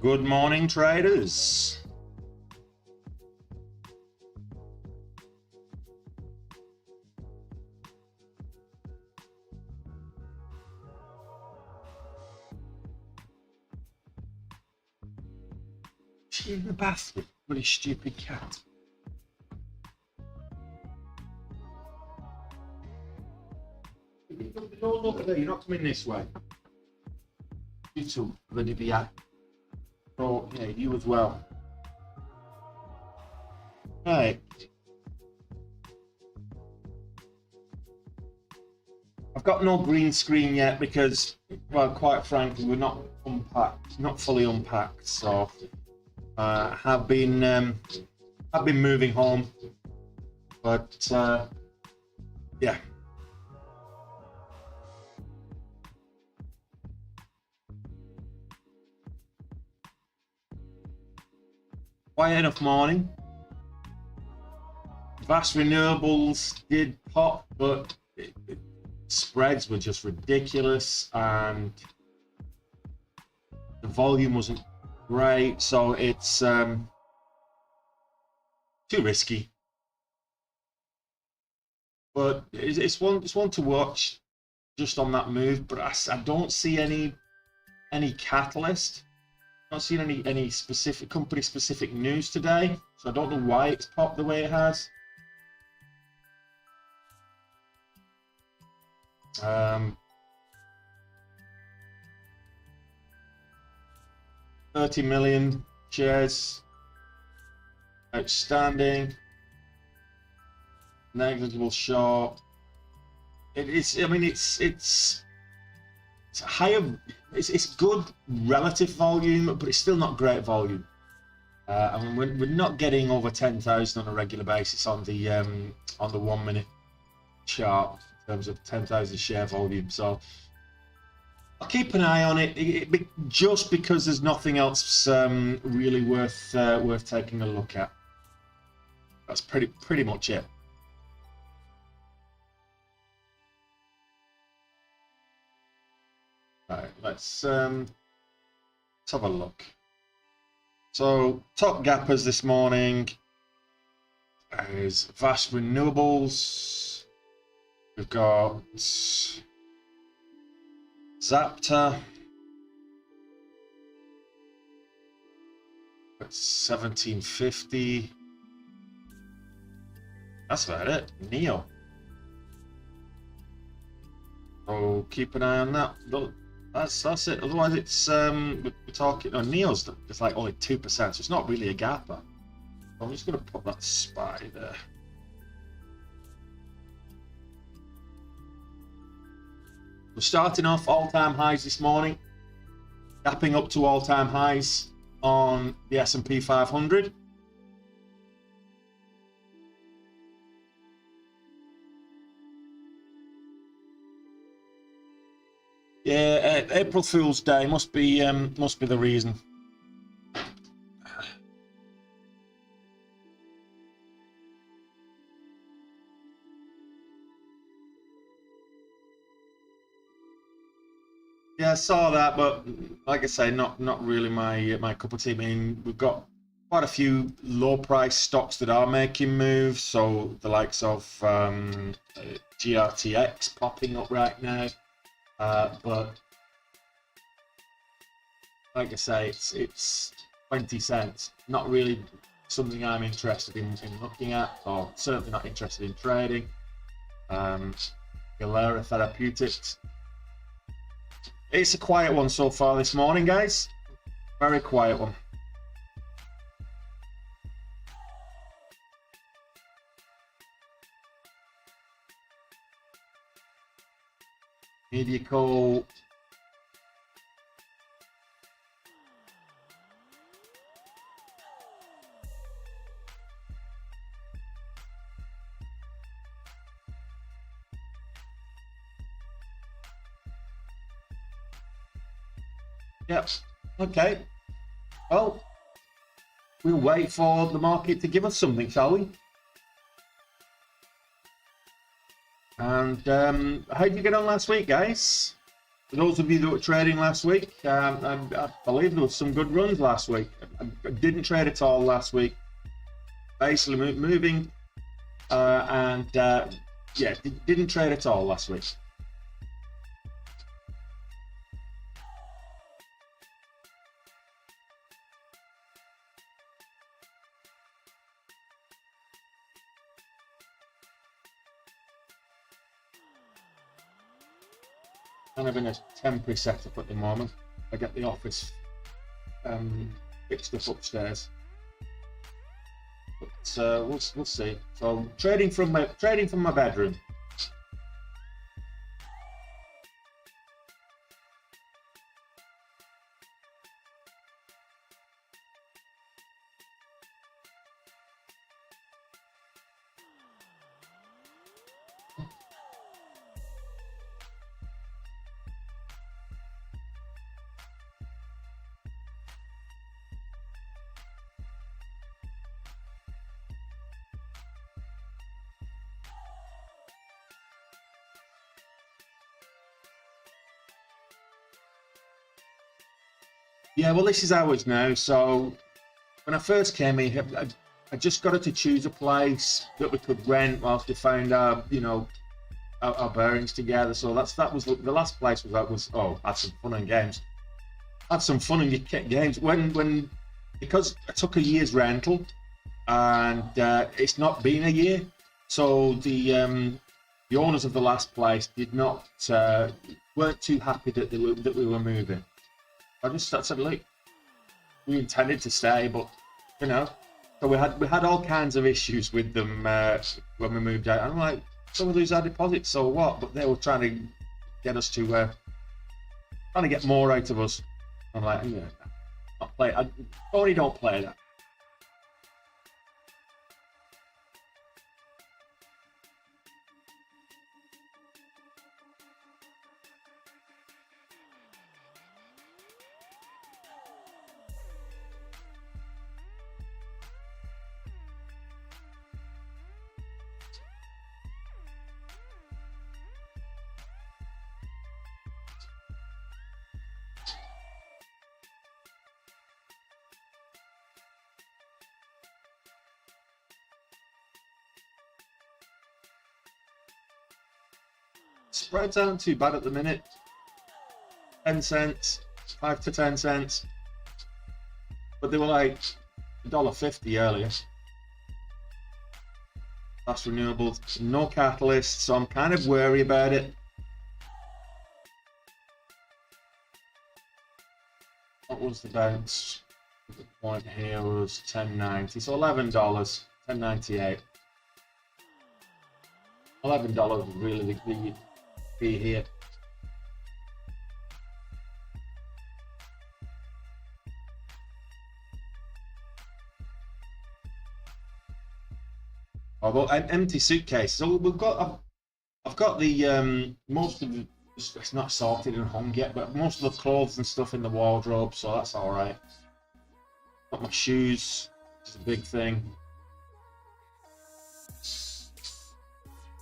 Good morning, traders. She in the bathroom? What a stupid cat. Don't look there, you're not coming this way. You too, Olivia. Oh, yeah, you as well. Right. I've got no green screen yet because, well, quite frankly, we're not unpacked, not fully unpacked. So, have been moving home, but yeah. Quiet enough morning. Vast renewables did pop, but spreads were just ridiculous and the volume wasn't great, so it's too risky. But it's one to watch just on that move. But I don't see any catalyst. Not seen any specific company specific news today, so I don't know why it's popped the way it has. 30 million shares outstanding, negligible short. It is. I mean, it's higher. It's good relative volume, but it's still not great volume. I mean, we're not getting over 10,000 on a regular basis on the 1 minute chart in terms of 10,000 share volume. So I'll keep an eye on it, just because there's nothing else really worth taking a look at. That's pretty much it. All right, let's have a look. So top gappers this morning is Vast Renewables. We've got Zapta at 1750. That's about it. Neo. So keep an eye on that. That's it. Otherwise, it's we're talking. Oh, Neo's it's like only 2%, so it's not really a gapper. I'm just going to put that SPY there. We're starting off all-time highs this morning. gapping up to all-time highs on the S&P 500. Yeah, April Fool's Day must be the reason. Yeah, I saw that, but like I say, not really my cup of tea. I mean, we've got quite a few low price stocks that are making moves. So the likes of GRTX popping up right now, but like I say, it's 20 cents. Not really something I'm interested in looking at, or certainly not interested in trading. Galera Therapeutics. It's a quiet one so far this morning, guys. Very quiet one. Mediaco. Yep. Okay. Well, we'll wait for the market to give us something, shall we? And how did you get on last week, guys? For those of you that were trading last week, I believe there was some good runs last week. I didn't trade at all last week. Basically moving, yeah, didn't trade at all last week. Kind of in a temporary setup at the moment. I get the office fixed up upstairs, but we'll see. So trading from my bedroom. Yeah, well, this is ours now. So when I first came in, I just got to choose a place that we could rent whilst we found our, our bearings together. So that was the last place had some fun and games. Had some fun and games when because I took a year's rental and it's not been a year, so the owners of the last place weren't too happy that we were moving. I said, look, we intended to stay, but so we had all kinds of issues with them when we moved out. I'm like, so we lose our deposits, so what? But they were trying to get us to trying to get more out of us. I'm like, yeah, not play. Tony, don't play that. Spreads aren't too bad at the minute. 10 cents, 5 to 10 cents. But they were like $1.50 earlier. That's renewables, no catalyst, so I'm kind of wary about it. What was the bounce? The point here was 10.90, so $11, 10.98. $11 was really the key here. Although an empty suitcase. So we've got. I've got the most of the. It's not sorted and hung yet, but most of the clothes and stuff in the wardrobe, so that's all right. Got my shoes. It's a big thing.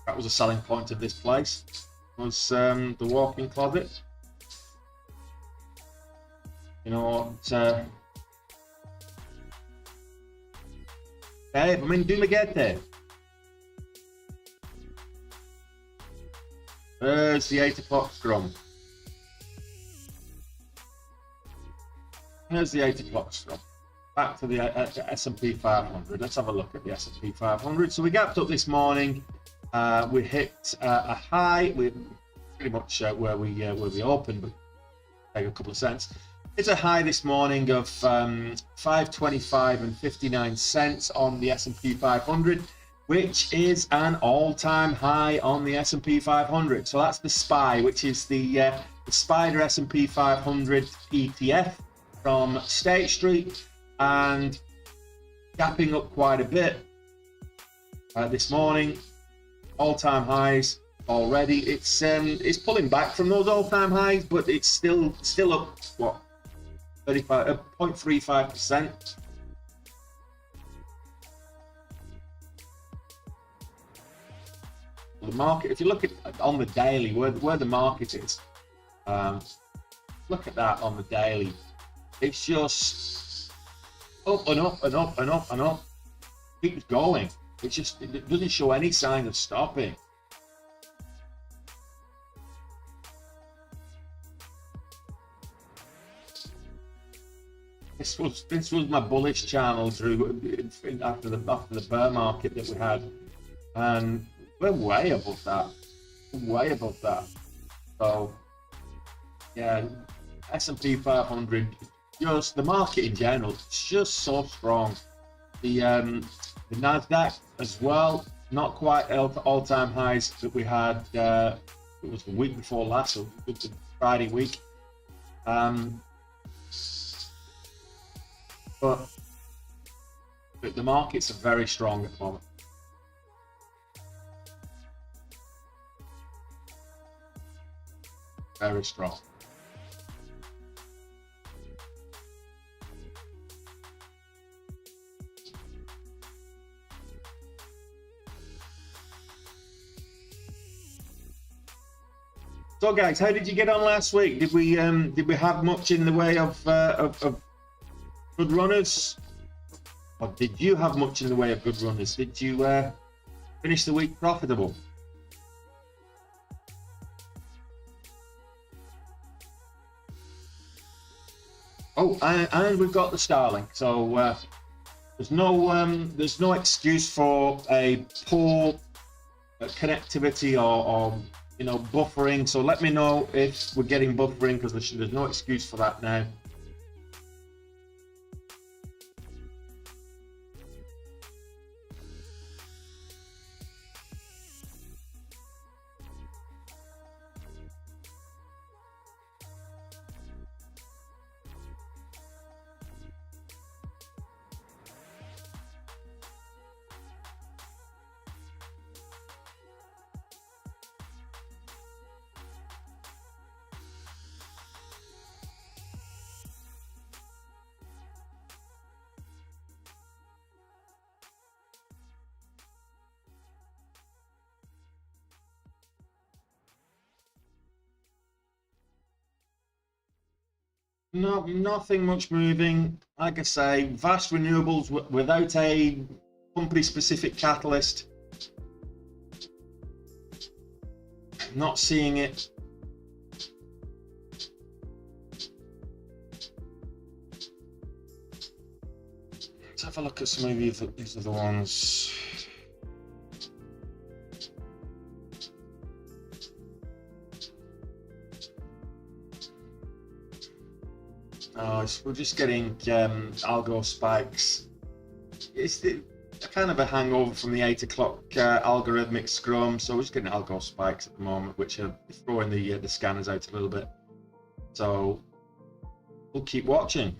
That was a selling point of this place. Was the walk-in closet. You know what? Dave, I mean, do me get there. There's the 8 o'clock scrum. Here's the 8 o'clock scrum. Back to the S&P 500. Let's have a look at the S&P 500. So we gapped up this morning. We hit a high. We're pretty much where we opened, but take a couple of cents. It's a high this morning of 525 and 59 cents on the S&P 500, which is an all-time high on the S&P 500. So that's the SPY, which is the Spider S&P 500 ETF from State Street, and gapping up quite a bit this morning. All-time highs already. It's pulling back from those all-time highs, but it's still up what 0.35%. The market, if you look at on the daily where the market is, look at that on the daily. It's just up and up and up and up and up. Keeps going. It doesn't show any sign of stopping. This was my bullish channel through after the bear market that we had, and we're way above that. Way above that. So yeah, S&P 500, just the market in general, it's just so strong. The NASDAQ as well, not quite all-time highs that we had. It was the week before last, so the Friday week. But the markets are very strong at the moment. Very strong. So guys, how did you get on last week? Did we have much in the way of good runners? Or did you have much in the way of good runners? Did you finish the week profitable? Oh, and we've got the Starlink. So there's no excuse for a poor connectivity or you know, buffering. So let me know if we're getting buffering, because there's no excuse for that now. No, nothing much moving. Like I say, vast renewables without a company-specific catalyst. Not seeing it. Let's have a look at some of these other ones. We're just getting algo spikes. It's kind of a hangover from the 8 o'clock algorithmic scrum, so we're just getting algo spikes at the moment, which are throwing the scanners out a little bit. So we'll keep watching.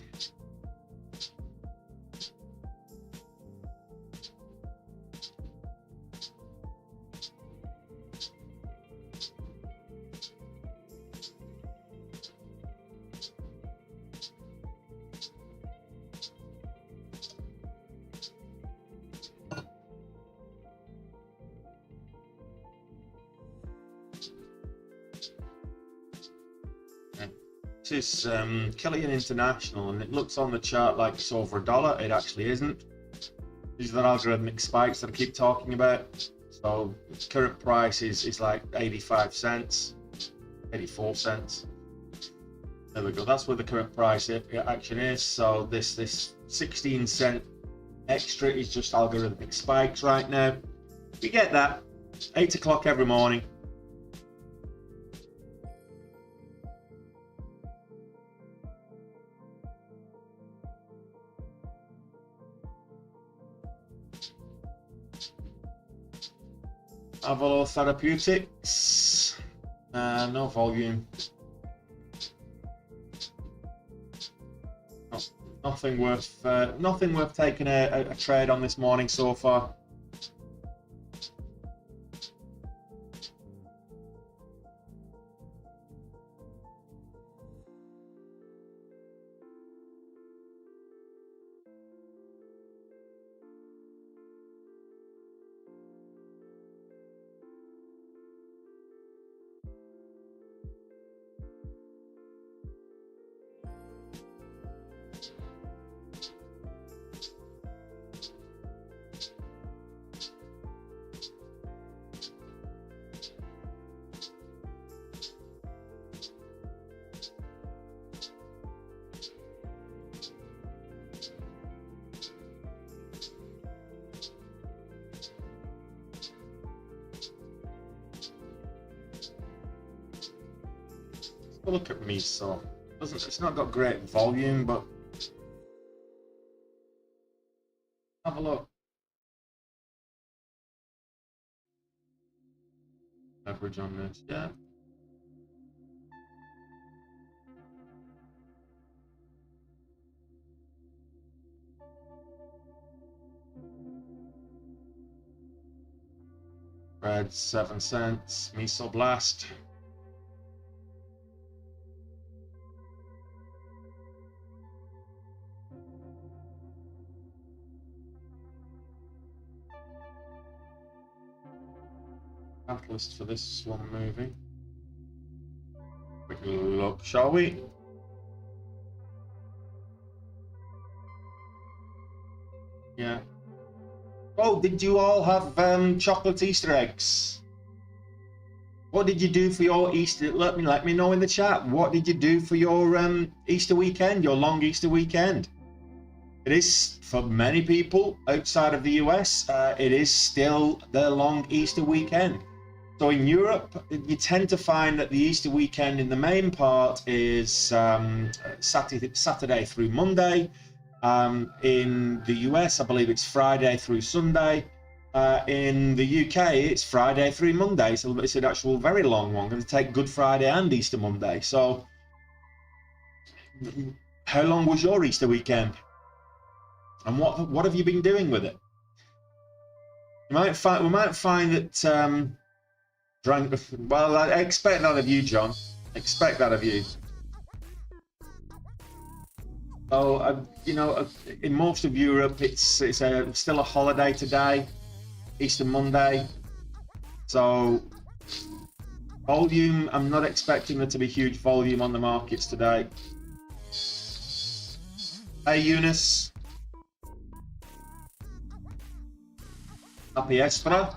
This is Killian International, and it looks on the chart like it's over $1. It actually isn't. These are the algorithmic spikes that I keep talking about. So its current price is like 85 cents, 84 cents. There we go. That's where the current price action is. So this 16-cent extra is just algorithmic spikes right now. You get that 8 o'clock every morning. Avalo Therapeutics, no volume. Nothing worth taking a trade on this morning so far. Look at me, so it's not got great volume, but have a look. Average on this, yeah. Red 7 cents, Miso Blast. Catalyst for this one moving. Quick look, shall we? Yeah. Oh, did you all have chocolate Easter eggs? What did you do for your Easter? Let me know in the chat. What did you do for your Easter weekend? Your long Easter weekend? It is, for many people outside of the US, it is still their long Easter weekend. So in Europe, you tend to find that the Easter weekend in the main part is Saturday through Monday. In the US, I believe it's Friday through Sunday. In the UK, it's Friday through Monday. So it's an actual very long one. Going to take Good Friday and Easter Monday. So how long was your Easter weekend? And what have you been doing with it? We might find that well, I expect that of you, John. Expect that of you. So, you know, in most of Europe, it's still a holiday today, Easter Monday. So, volume, I'm not expecting there to be huge volume on the markets today. Hey, Eunice. Happy Espera.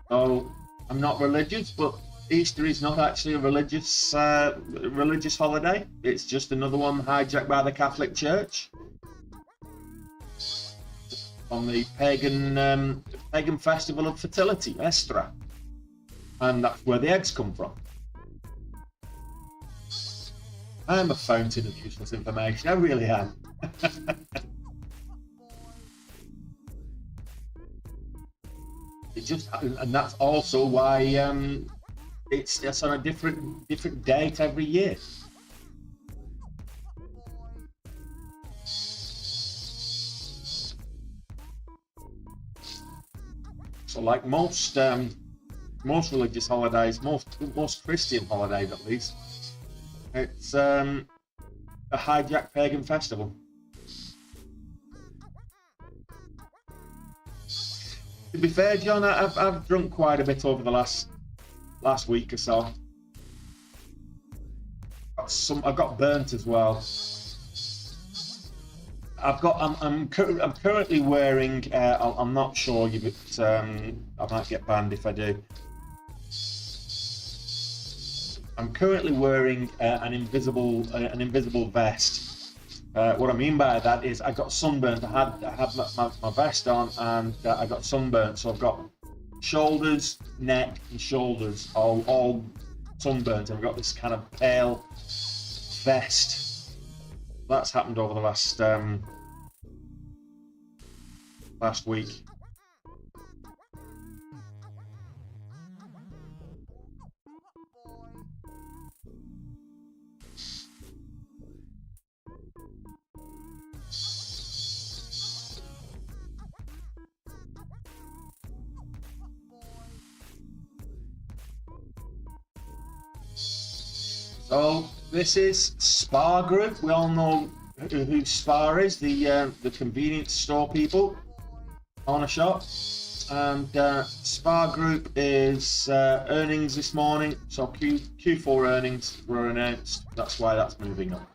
So, I'm not religious, but Easter is not actually a religious holiday. It's just another one hijacked by the Catholic Church on the pagan festival of fertility, Estra, and that's where the eggs come from. I'm a fountain of useless information. I really am. And that's also why it's on a different date every year. So, like most religious holidays, most Christian holidays at least, it's a hijacked pagan festival. To be fair, John, I've drunk quite a bit over the last week or so. got burnt as well. I'm currently wearing. I'm not sure, but I might get banned if I do. I'm currently wearing an invisible vest. What I mean by that is I got sunburnt. I had my vest on, and I got sunburnt. So I've got shoulders, neck, and shoulders all sunburnt. I've got this kind of pale vest. That's happened over the last week. So this is Spar Group. We all know who Spar is, the convenience store people on a shop. And Spar Group is earnings this morning. So Q4 earnings were announced. That's why that's moving up.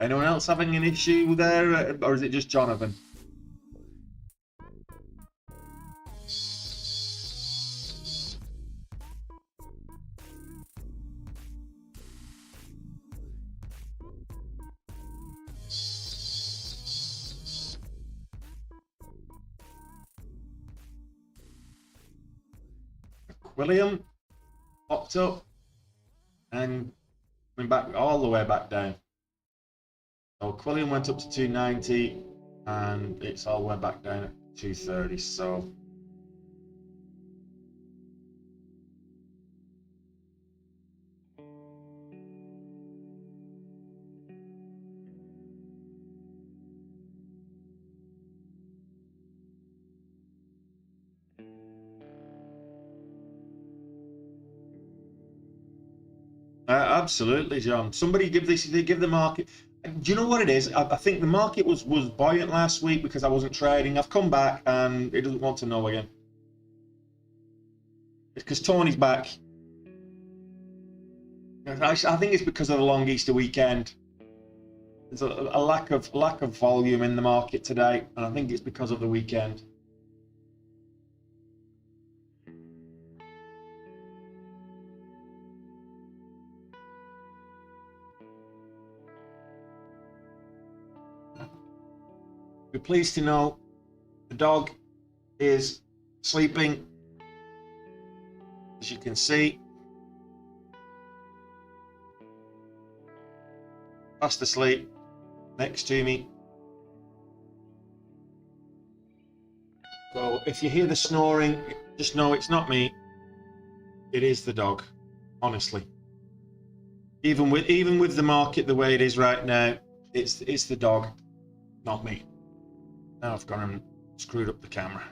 Anyone else having an issue there, or is it just Jonathan? William popped up and went back all the way back down. So Quillian went up to 290 and it's all went back down at 230. So absolutely, John. Somebody give the market. Do you know what it is? I think the market was buoyant last week because I wasn't trading. I've come back and it doesn't want to know again. It's because Tony's back. I think it's because of the long Easter weekend. There's a lack of volume in the market today, and I think it's because of the weekend. We're pleased to know the dog is sleeping, as you can see, fast asleep next to me. So if you hear the snoring, just know it's not me, it is the dog, honestly. Even with the market the way it is right now, it's the dog, not me. Now I've gone and screwed up the camera.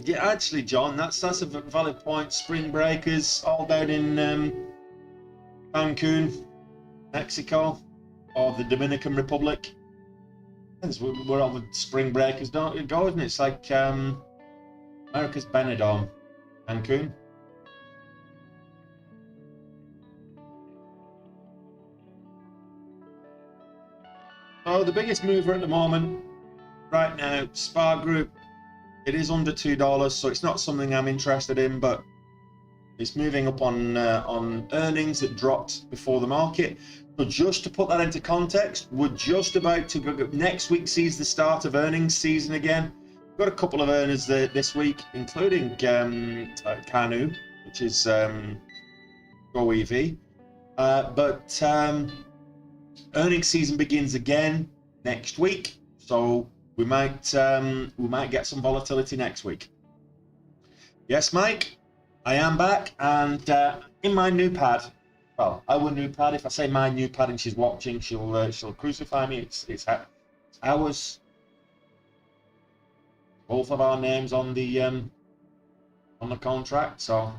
Yeah, actually, John, that's a valid point. Spring breakers all down in Cancun, Mexico, or the Dominican Republic. That's where all the spring breakers don't go, isn't it? It's like America's Benidorm, Cancun. So the biggest mover at the moment, right now, Spar Group. It is under $2, so it's not something I'm interested in, but it's moving up on earnings that dropped before the market. But just to put that into context, we're just about to go. Next week sees the start of earnings season again. We've got a couple of earners this week, including Canu, which is GoEV. But earnings season begins again next week, so we might get some volatility next week. Yes, Mike, I am back, and in my new pad. Well, our new pad. If I say my new pad and she's watching, she'll crucify me. It's ours. Both of our names on the contract. So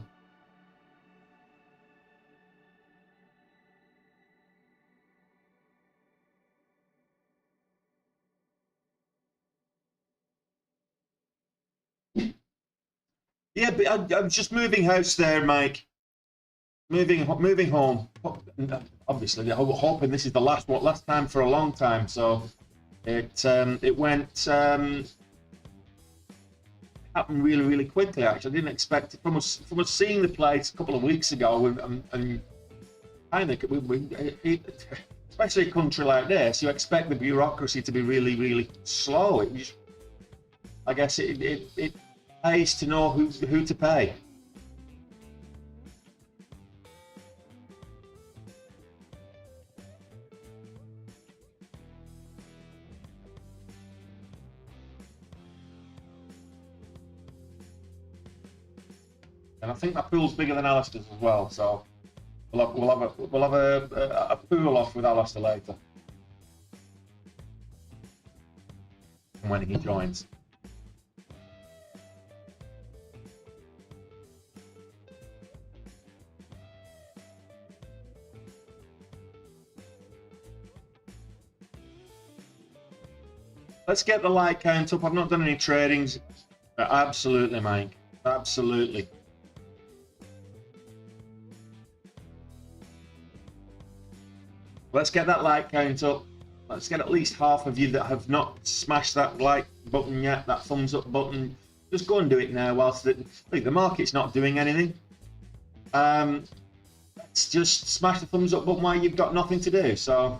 yeah, but I'm just moving house there, Mike. Moving home. Obviously, I'm hoping this is the last time for a long time. So it went happened really quickly. Actually, I didn't expect it from us seeing the place a couple of weeks ago, and I think especially a country like this, you expect the bureaucracy to be really slow. I guess it pays to know who to pay. And I think that pool's bigger than Alistair's as well, so we'll have a pool off with Alistair later when he joins. Let's get the like count up. I've not done any tradings. Absolutely, Mike. Absolutely. Let's get that like count up. Let's get at least half of you that have not smashed that like button yet, that thumbs up button. Just go and do it now whilst the market's not doing anything. Let's just smash the thumbs up button while you've got nothing to do. So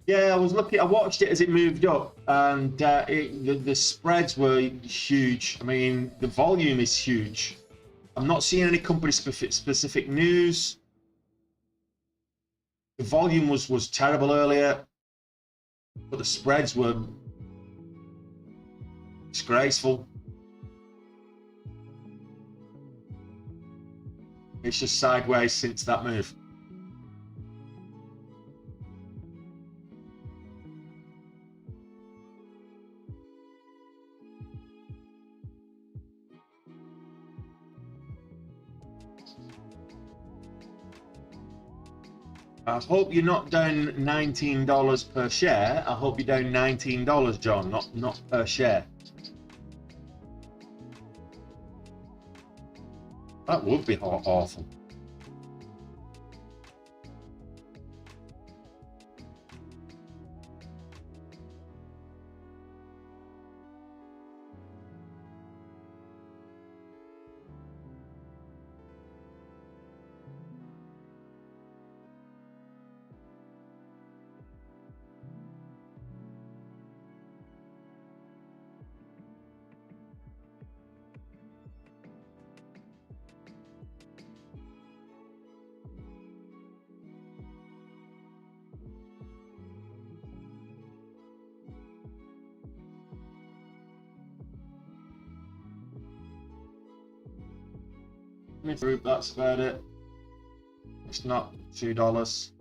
yeah, I watched it as it moved up, and the spreads were huge. I mean, the volume is huge. I'm not seeing any company specific news. The volume was terrible earlier, but the spreads were disgraceful. It's just sideways since that move. I hope you're not down $19 per share. I hope you're down $19, John, not per share. That would be awful. Group, that's about it. It's not $2.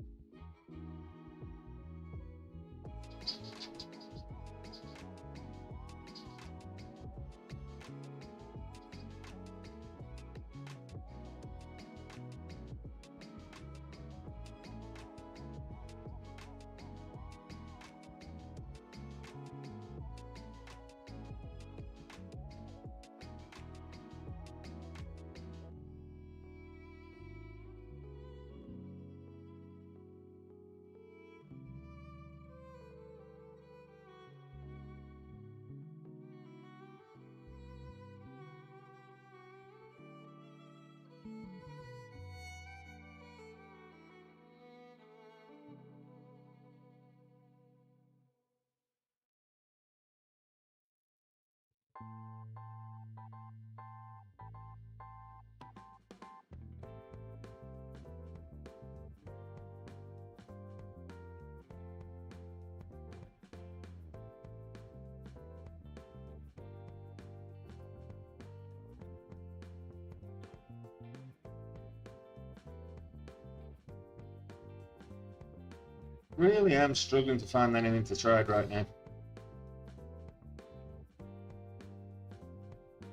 Really am struggling to find anything to trade right now.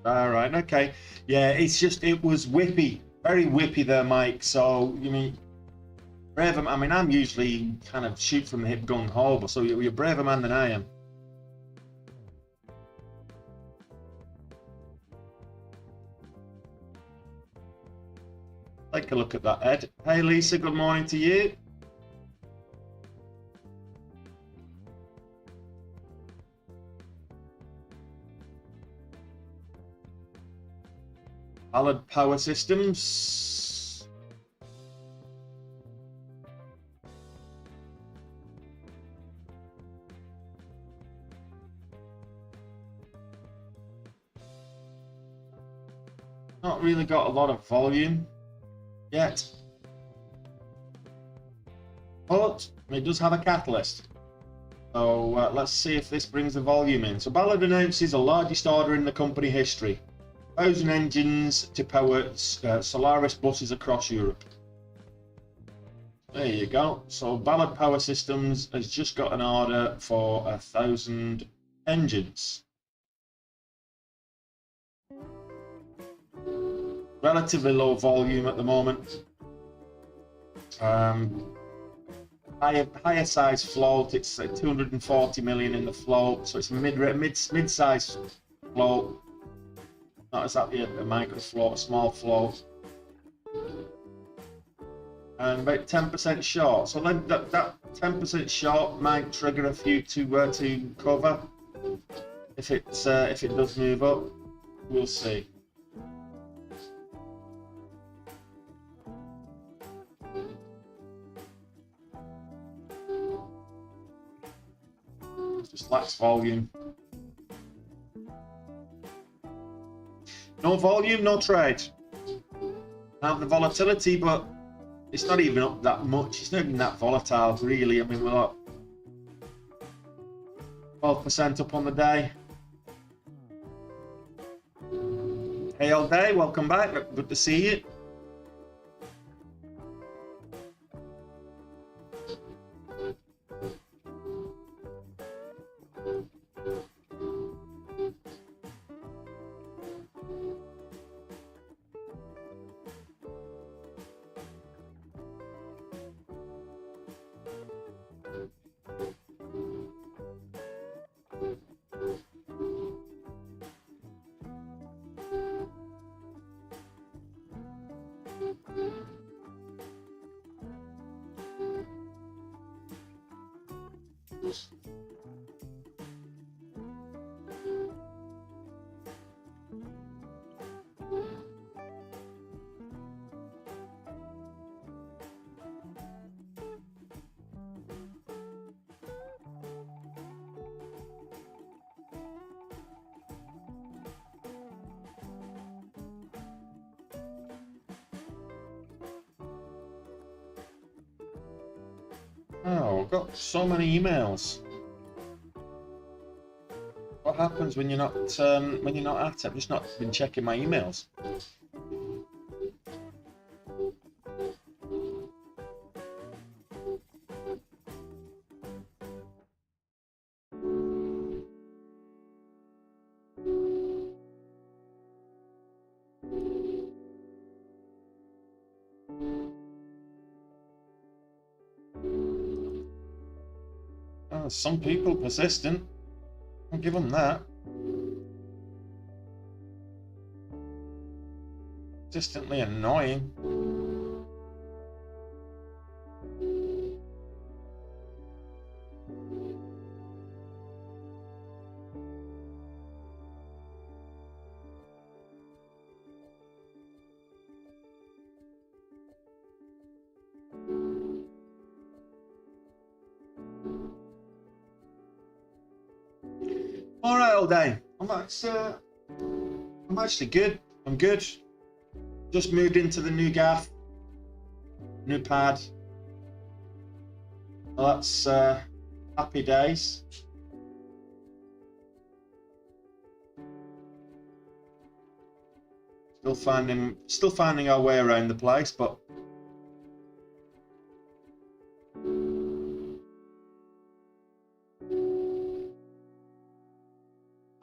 All right, okay. Yeah, it's just, it was whippy, very whippy there, Mike. So, you mean, braver, I mean, I'm usually kind of shoot from the hip gung ho, but so you're a braver man than I am. Take a look at that, Ed. Hey, Lisa, good morning to you. Ballard Power Systems. Not really got a lot of volume yet, but it does have a catalyst. So let's see if this brings the volume in. So Ballard announces the largest order in the company history. 1,000 engines to power Solaris buses across Europe. There you go. So Ballard Power Systems has just got an order for 1,000 engines. Relatively low volume at the moment. Higher size float. It's 240 million in the float, so it's mid-size float. Not exactly a micro float, a small float. And about 10% short. So then that 10% short might trigger a few to cover if it does move up. We'll see. Just lacks volume. No volume, no trade. Have the volatility, but it's not even up that much. It's not even that volatile, really. I mean, we're like 12% up on the day. Hey, all day, welcome back. Good to see you. Oh, I've got so many emails. What happens when you're not at it? I've just not been checking my emails. Oh, some people persistent. I'll give them that. Consistently annoying. All right, all day. I'm actually good. I'm good. Just moved into the new gaff, new pad. Well, that's happy days. Still finding our way around the place, but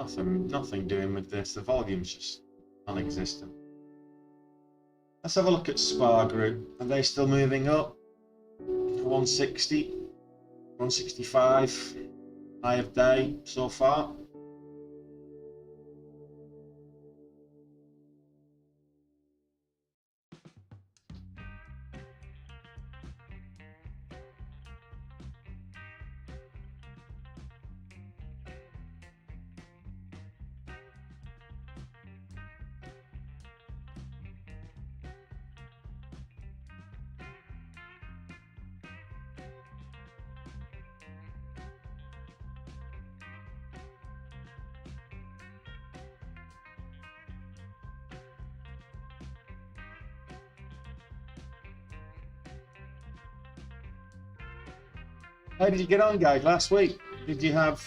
Nothing doing with this. The volume's just non-existent. Let's have a look at Spar Group. Are they still moving up? 160, 165, high of day so far. How did you get on, guys, last week? Did you have,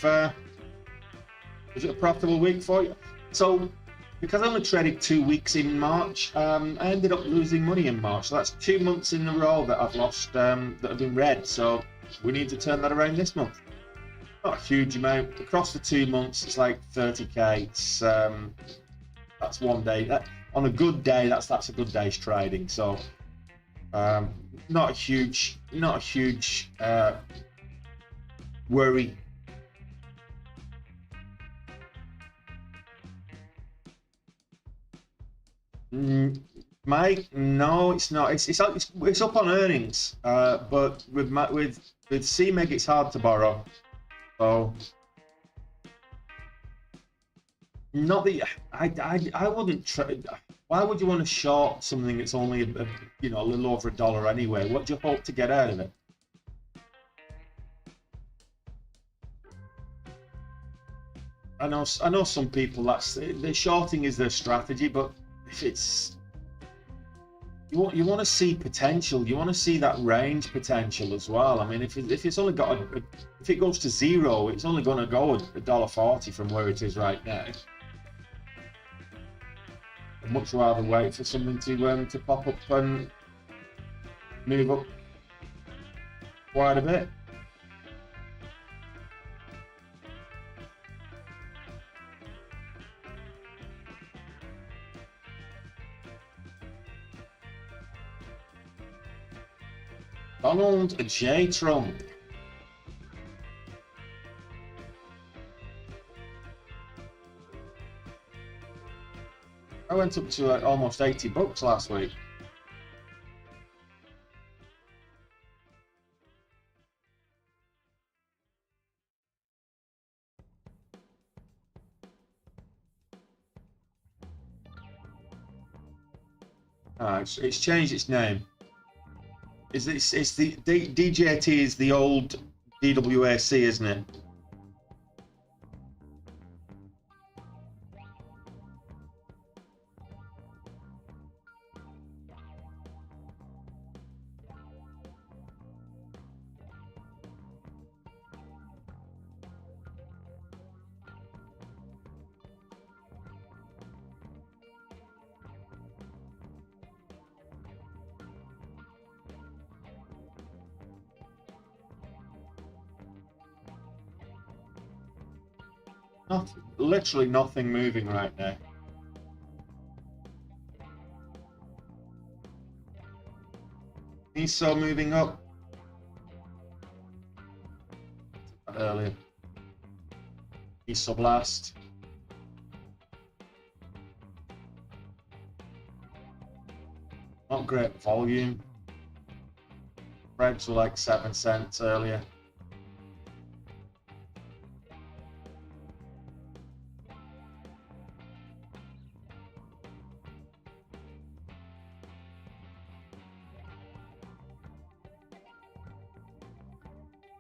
was it a profitable week for you? So, because I only traded 2 weeks in March, I ended up losing money in March. So that's 2 months in a row that I've lost, that have been red. So we need to turn that around this month. Not a huge amount. Across the 2 months, it's like 30k. It's, that's one day. On a good day, that's a good day's trading. So, not a huge worry. Mike, no, it's not. It's up on earnings, but with CMEG, it's hard to borrow. So, not that I wouldn't trade. Why would you want to short something that's only a little over $1 anyway? What do you hope to get out of it? I know some people the shorting is their strategy, but if it's you want to see potential, you want to see that range potential as well. I mean, if it's only got if it goes to zero, it's only going to go $1.40 from where it is right now. I'd much rather wait for something to pop up and move up quite a bit. Donald J. Trump. I went up to almost $80 last week. It's changed its name. It's the DJT is the old DWAC, isn't it? Literally nothing moving right now. NYSE moving up. Earlier. NYSE blast. Not great volume. Spreads were like 7 cents earlier.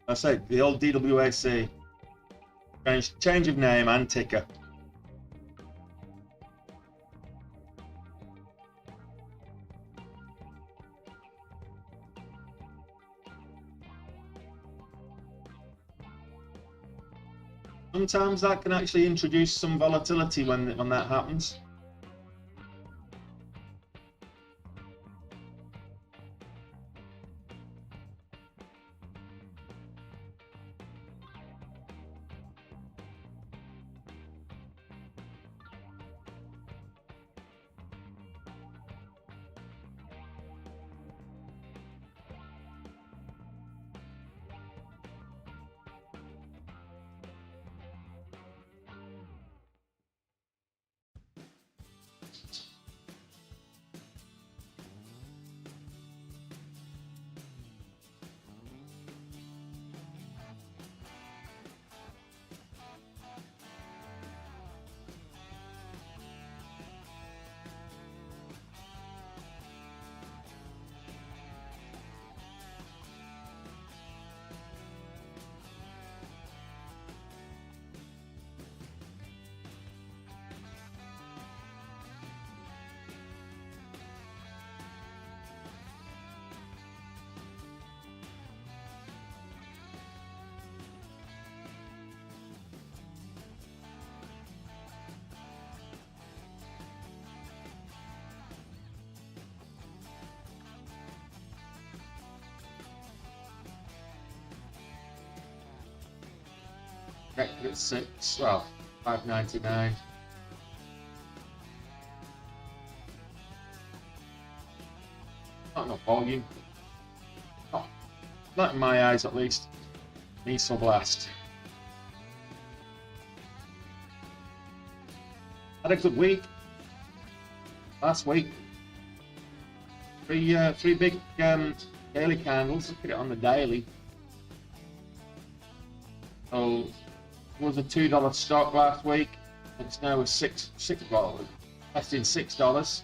I say the old DWAC, change of name and ticker. Sometimes that can actually introduce some volatility when that happens. Expected at 6. Well, 5.99. Not enough volume. Not in my eyes, at least. Needs some blast. Had a good week. Last week. Three big daily candles. Look at it on the daily. So it was a $2 stock last week. It's now a $6. Testing $6.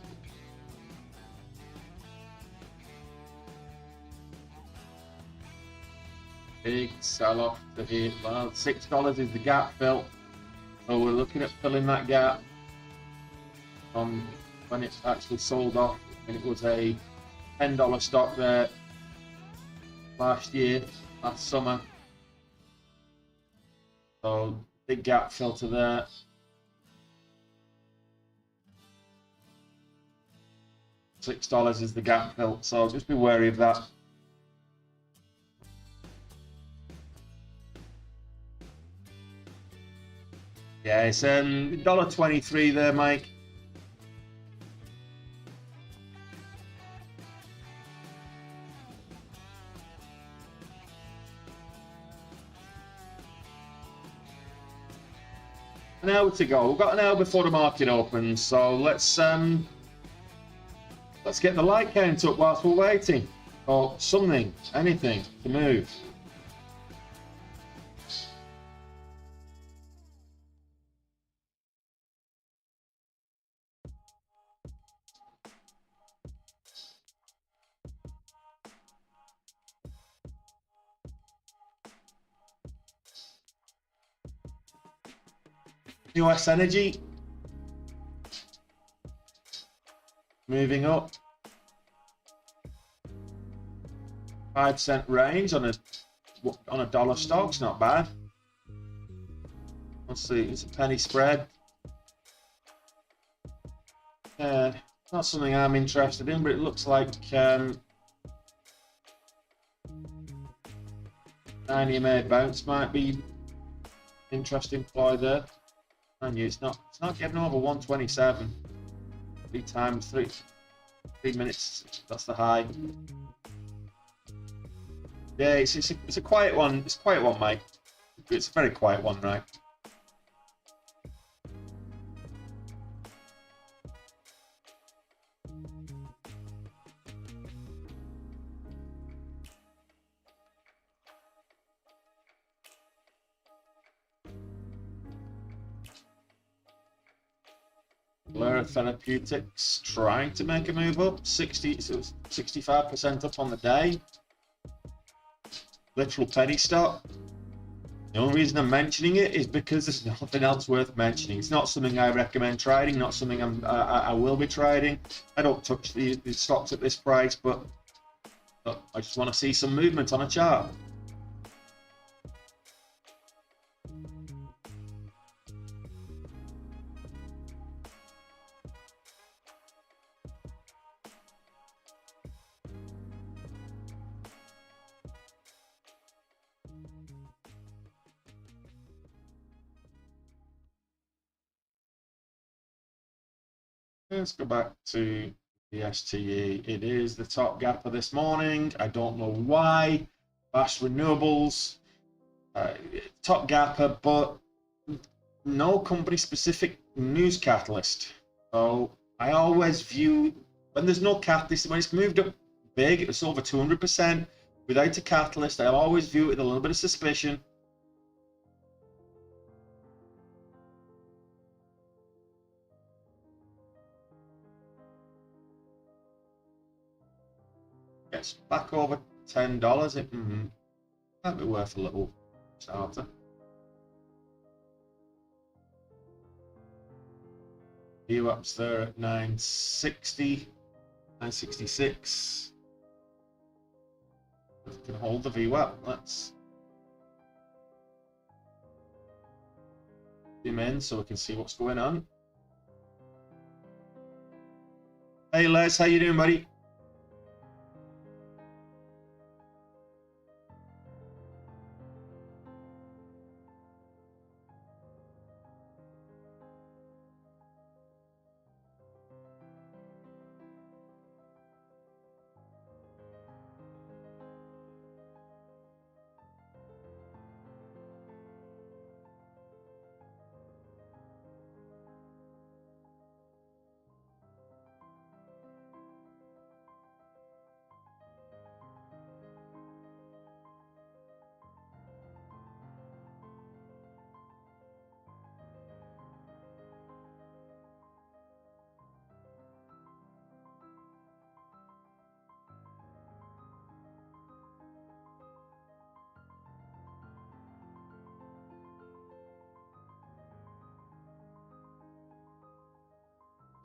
Big sell off to here. Well, $6 is the gap fill. So we're looking at filling that gap from when it's actually sold off. And it was a $10 stock there last summer. So big gap fill to there. $6 is the gap fill. So just be wary of that. Yeah, it's $1.23 there, Mike. An hour to go. We've got an hour before the market opens, so let's get the light count up whilst we're waiting for something, anything to move. US Energy moving up 5% range on a dollar stock's not bad. Let's see, it's a penny spread. Not something I'm interested in, but it looks like 90 bounce might be interesting ploy there. And it's not getting over 127. 3 times 3 minutes. That's the high. Yeah, it's a quiet one. It's a quiet one, Mike. It's a very quiet one, right? Blur Therapeutics trying to make a move up. 65% up on the day. Literal penny stock. The only reason I'm mentioning it is because there's nothing else worth mentioning. It's not something I recommend trading. Not something I will be trading. I don't touch these stocks at this price, but I just want to see some movement on a chart. Let's go back to the STE. It is the top gapper this morning. I don't know why. Fast Renewables, top gapper, but no company specific news catalyst. So I always view when there's no catalyst, when it's moved up big, it's over 200% without a catalyst, I'll always view it with a little bit of suspicion. Gets back over $10. It might be worth a little starter. VWAP's there at 960, 966. We can hold the VWAP. Let's zoom in so we can see what's going on. Hey Les, how you doing, buddy?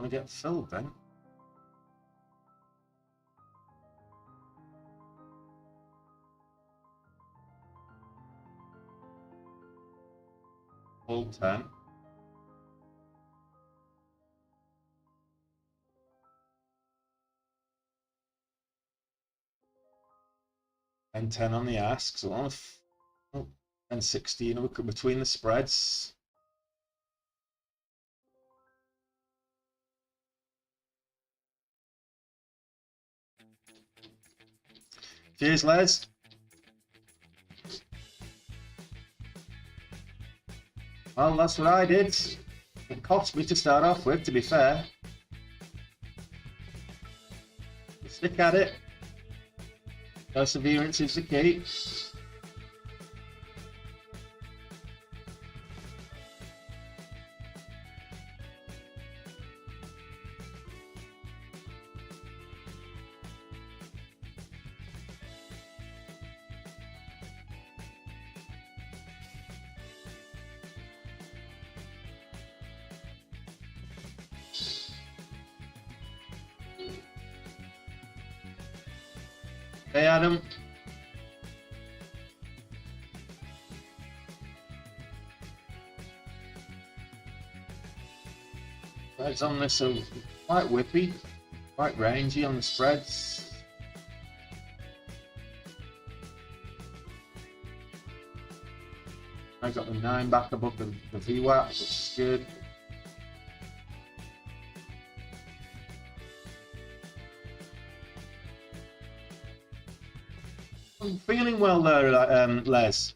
Want to get filled then? Full 10. And 10 on the ask, so on and 16 between the spreads. Cheers, Les. Well, that's what I did. It cost me to start off with, to be fair. Stick at it. Perseverance is the key. Hey, Adam. Spreads on this are quite whippy, quite rangy on the spreads. I got the 9 back above the VWAP, which is good. I'm feeling well there, Les.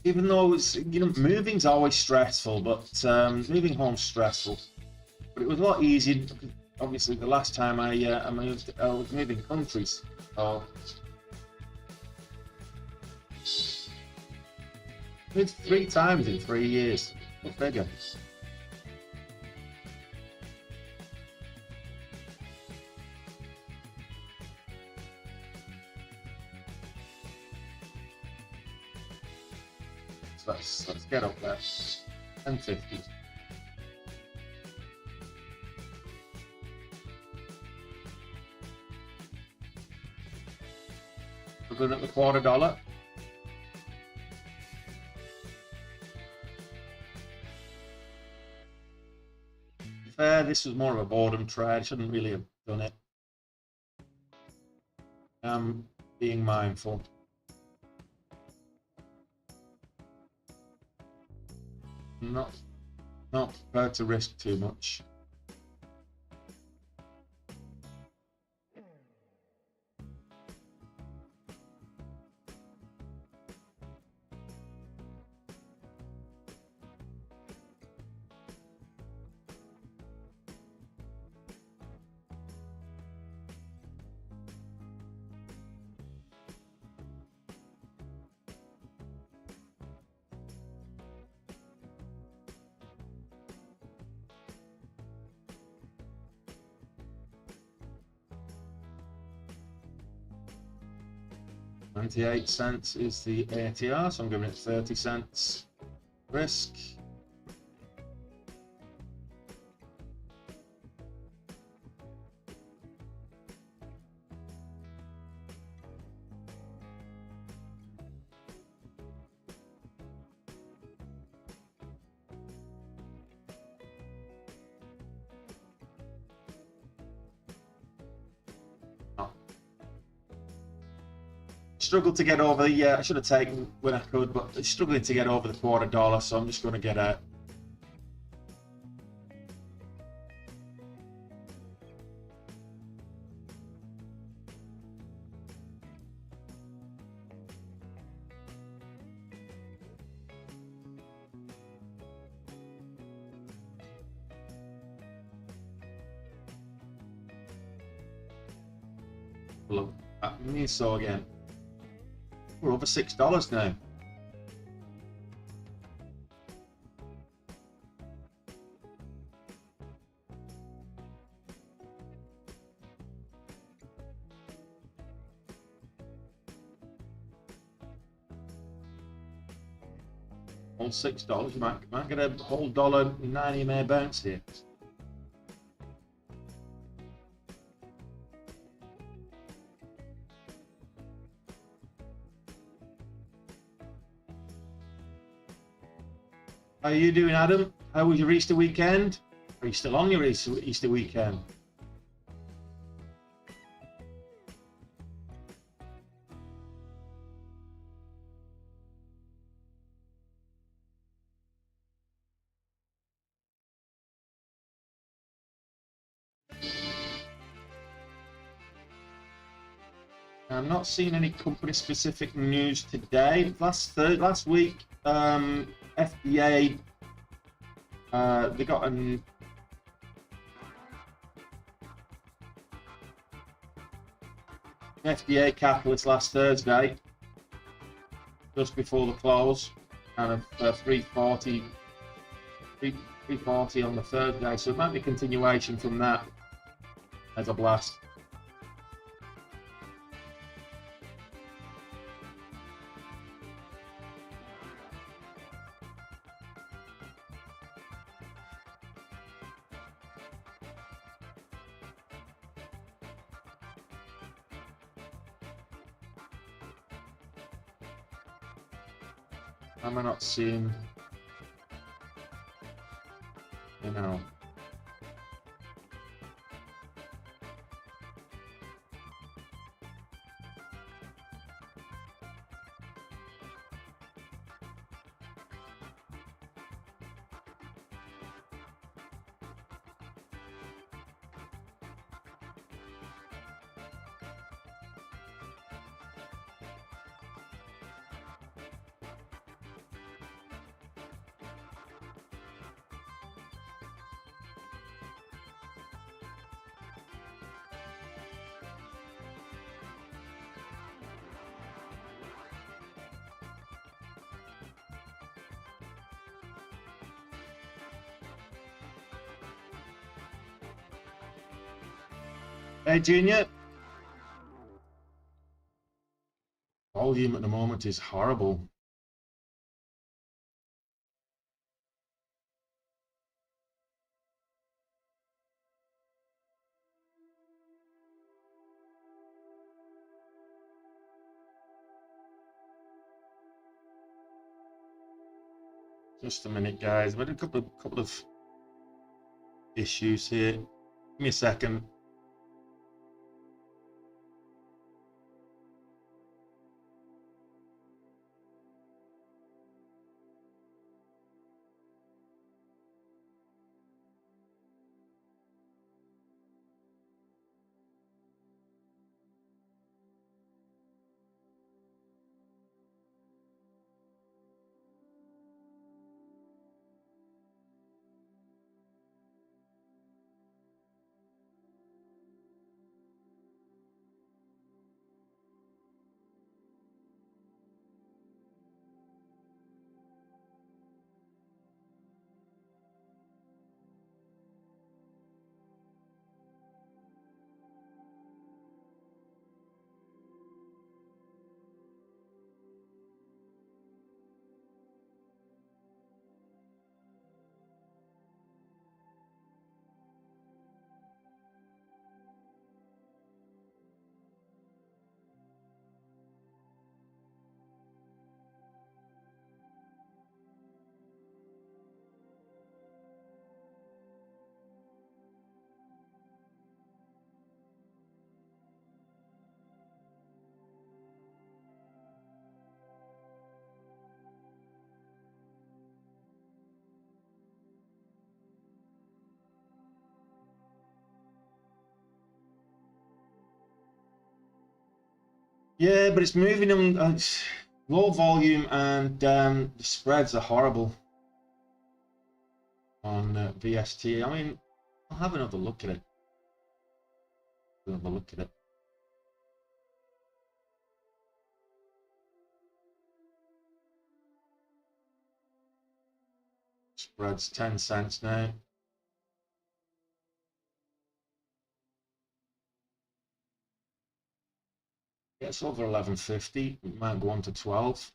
Even though it's, moving's always stressful, but moving home's stressful. But it was a lot easier. Obviously, the last time I moved, I was moving countries. So moved 3 times in 3 years. What figure? Let's get up there. 1050. We're good at the $0.25. Fair, this was more of a boredom trade. Shouldn't really have done it. Being mindful. Not prepared to risk too much. $0.98 is the ATR, so I'm giving it 30 cents risk. Struggled to get over the, I should have taken when I could, but struggling to get over the $0.25, so I'm just going to get a look at NYSE again. We're over $6 now. All $6. You might get a whole $1.90 EMA bounce here. How are you doing, Adam? How was your Easter weekend? Are you still on your Easter weekend? I'm not seeing any company-specific news today. Last week, FDA they got an FDA catalyst last Thursday, just before the close, kind of 340 on the Thursday. So it might be a continuation from that as a blast. Am I not seeing, you know? Hey, Junior. Volume at the moment is horrible. Just a minute, guys. We've had a couple of issues here. Give me a second. Yeah, but it's moving on. Low volume, and the spreads are horrible on VST. I mean, I'll have another look at it. Spreads 10 cents now. Gets over 11.50. It might go on to 12.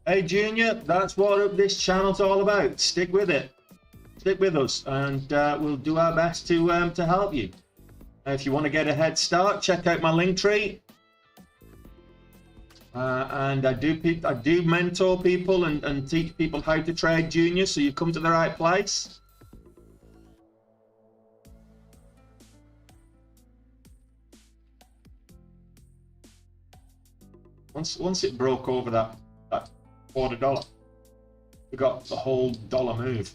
Hey Junior, that's what this channel's all about. Stick with it. Stick with us, and we'll do our best to help you. If you want to get a head start, check out my link tree. And I do mentor people and teach people how to trade Junior, so you come to the right place. Once it broke over that $1/4, we got the whole dollar move.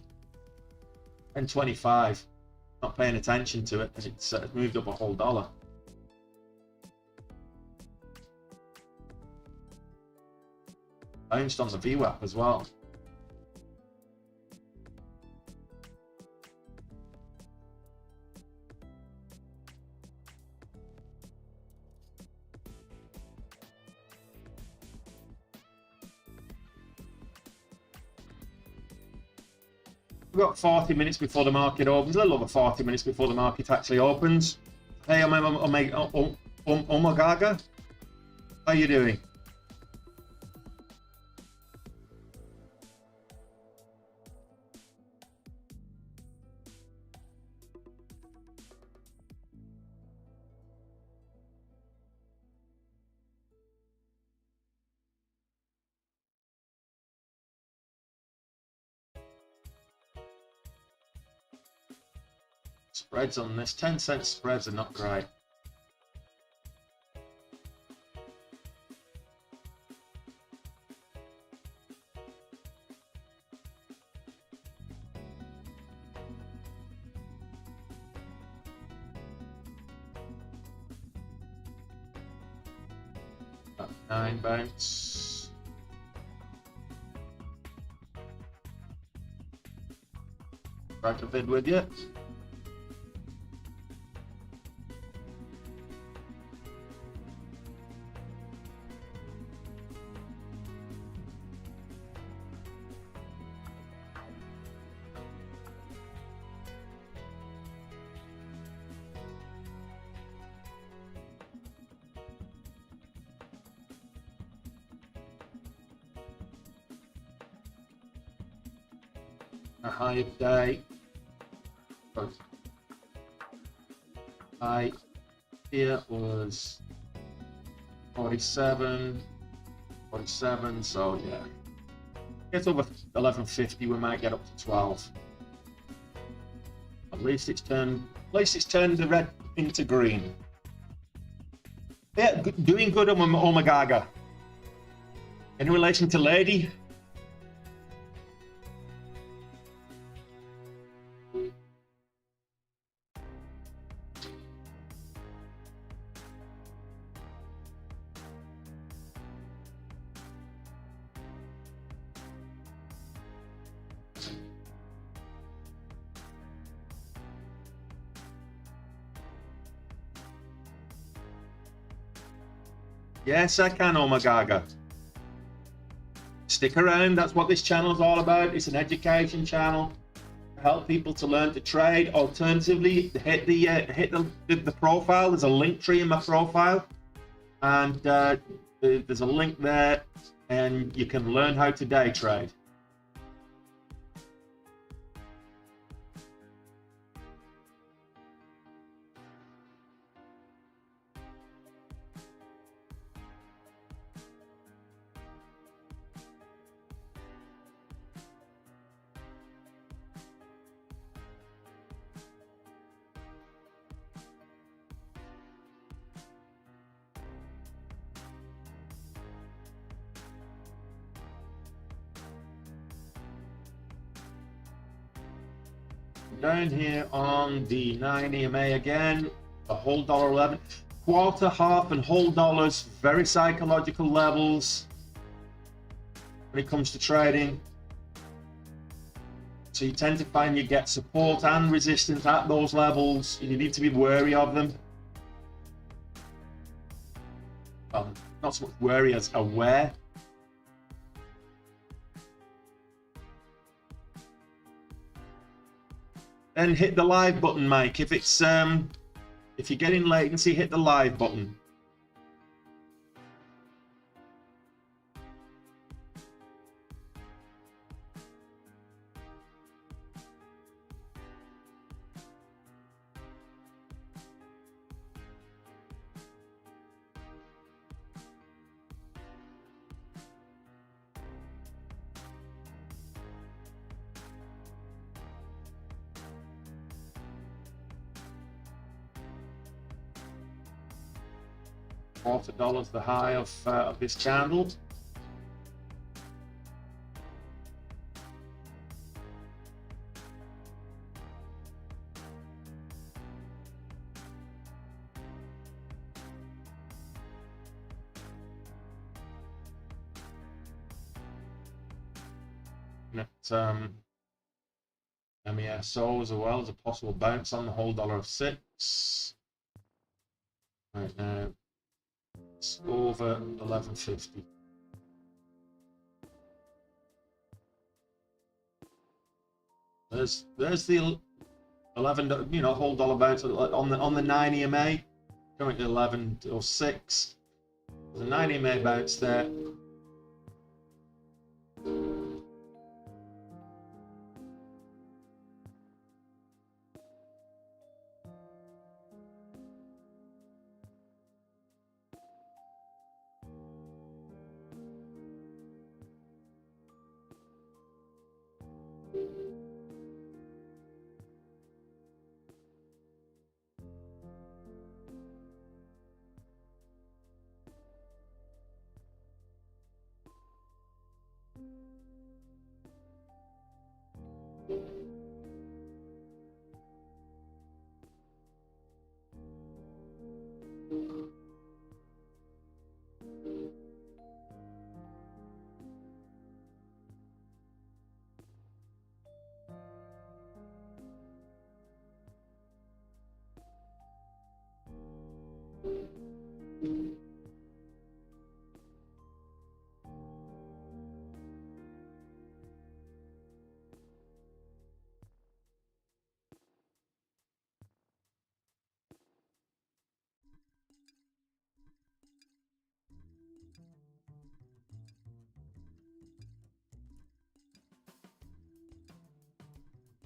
And 25, not paying attention to it, and it's moved up a whole dollar. Bounced on the VWAP as well. We've got 40 minutes before the market opens, a little over 40 minutes before the market actually opens. Hey, Omagaga, how you doing? Spreads on this, 10-cent spreads are not great. About 9 bounce. Right to bid with you. A high of day. High here was 47, so yeah. Get over 1150, we might get up to 12. At least it's turned the red into green. Yeah, doing good on Omagaga. In relation to Lady. Yes, I can, Omagaga. Stick around. That's what this channel is all about. It's an education channel to help people to learn to trade. Alternatively, hit the profile. There's a link tree in my profile, and there's a link there, and you can learn how to day trade. Down here on the 9 EMA again, the whole $1.11, quarter, half, and whole dollars, very psychological levels when it comes to trading. So you tend to find you get support and resistance at those levels. You need to be wary of them. Not so much wary as aware. Then hit the live button, Mike. If it's if you're getting latency, hit the live button. $40 the high of this candle. At MESO as well as a possible bounce on the whole $1.06. Right now it's over 11.50. There's the 11, you know, whole dollar bounce on the 9 EMA, coming to 11.06. There's a 9 EMA bounce there.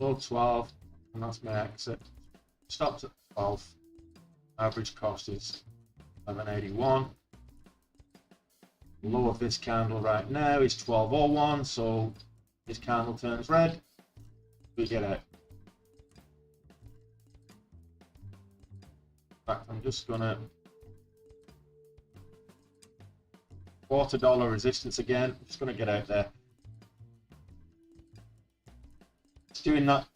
Low 12, and that's my exit. Stops at 12. Average cost is 11.81. The low of this candle right now is 12.01, so this candle turns red, we get out. In fact, I'm just gonna $1/4 resistance again. I'm just gonna get out there. Doing that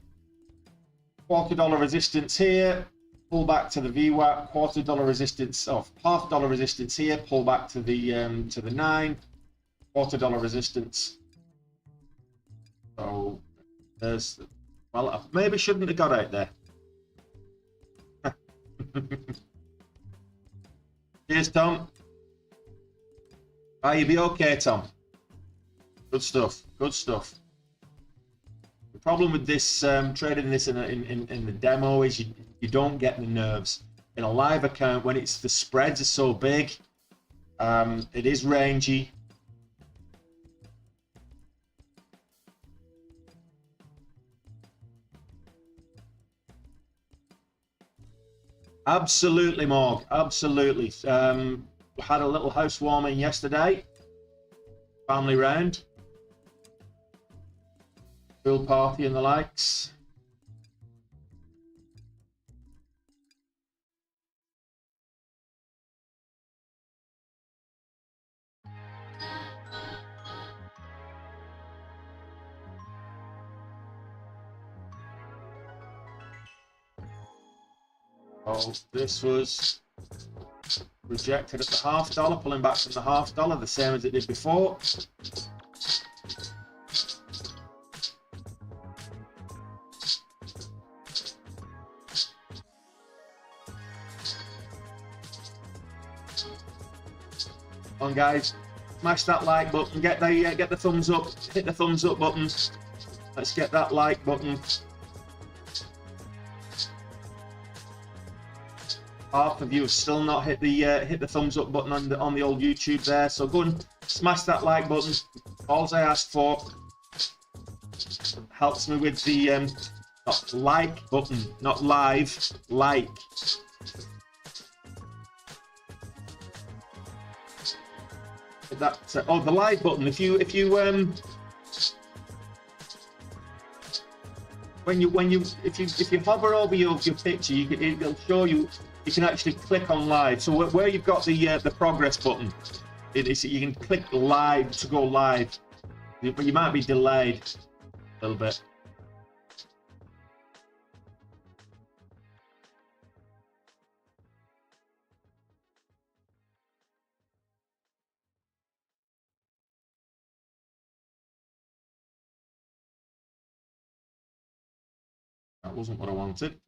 $1/4 resistance here, pull back to the VWAP, $1/4 resistance, $0.5 resistance here, pull back to the 9, $1/4 resistance. So there's, well, I maybe shouldn't have got out there. Cheers, Tom. You be okay, Tom? Good stuff. Good stuff. The problem with this trading this in the demo is you don't get the nerves. In a live account, when the spreads are so big, it is rangy. Absolutely, Morg. Absolutely. Had a little housewarming yesterday. Family round. Pool party and the likes. Oh, this was rejected at the $0.5, pulling back from the $0.5, the same as it did before. Come on, guys, smash that like button, get the thumbs up, hit the thumbs up button. Let's get that like button. Half of you have still not hit the thumbs up button on the old YouTube there, so go and smash that like button. All I asked for helps me with the not like button, not live, like. That oh, the like button. If you if you hover over your picture, it'll show you. You can actually click on live. So where you've got the progress button, you can click live to go live, but you might be delayed a little bit. That wasn't what I wanted.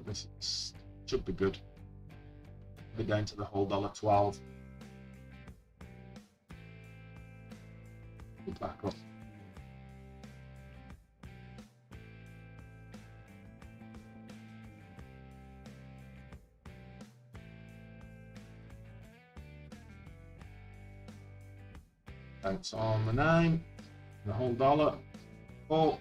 This should be good. Be down to the whole $1.12. Back up. Bounce on the 9, the whole dollar. Oh.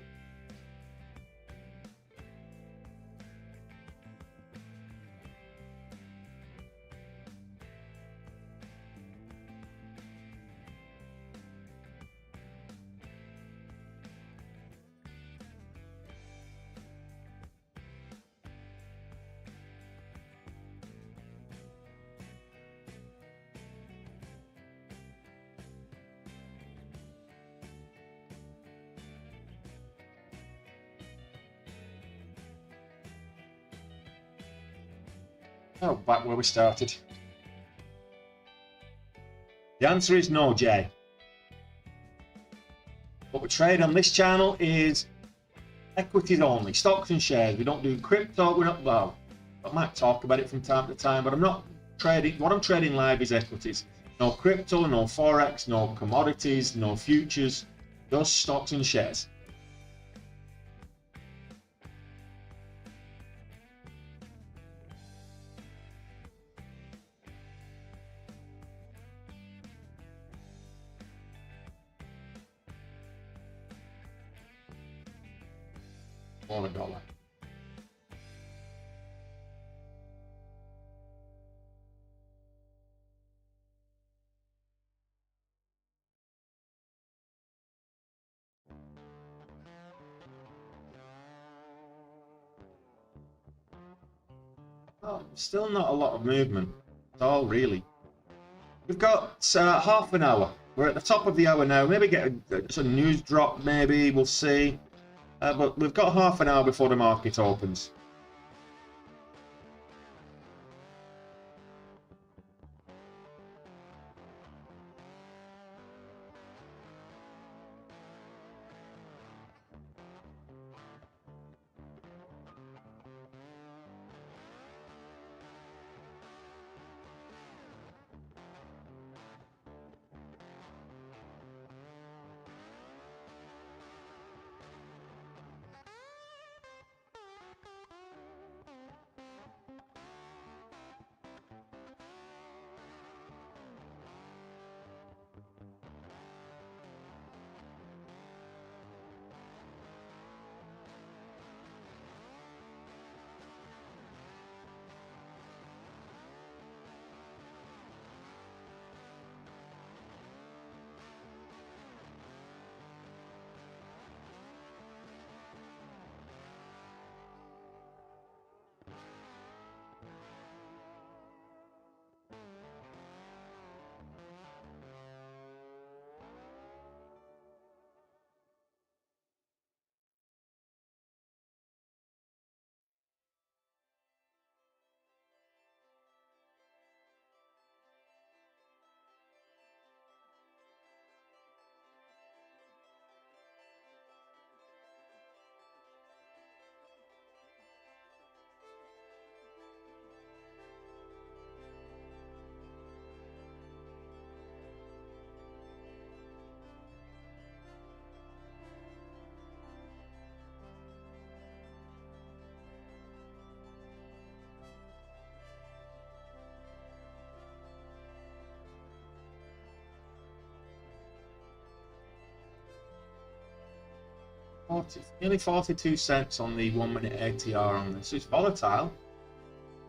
Oh, back where we started. The answer is no, Jay. What we trade on this channel is equities only, stocks and shares. We don't do crypto. We're not, well, I might talk about it from time to time, but I'm not trading. What I'm trading live is equities. No crypto, no forex, no commodities, no futures, just stocks and shares. On a dollar. Oh, still not a lot of movement at all, really. We've got half an hour. We're at the top of the hour now. Maybe get a news drop, maybe. We'll see. But we've got half an hour before the market opens. Nearly 42 cents on the 1 minute ATR on this. It's volatile.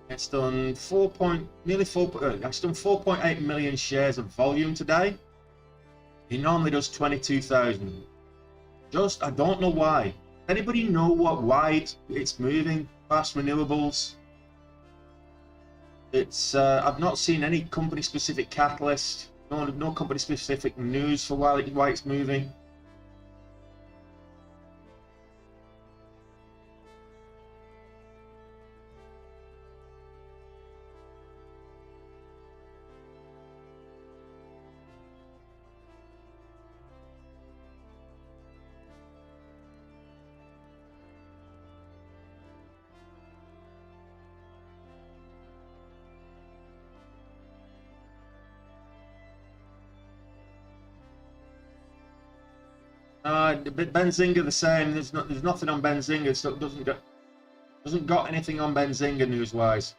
It's done it's done 4.8 million shares of volume today. He normally does 22,000. Just, I don't know why. Anybody know why it's moving past renewables? It's I've not seen any company specific catalyst, no company specific news for why it's moving. Benzinga the same. There's nothing on Benzinga, so it doesn't got anything on Benzinga news wise.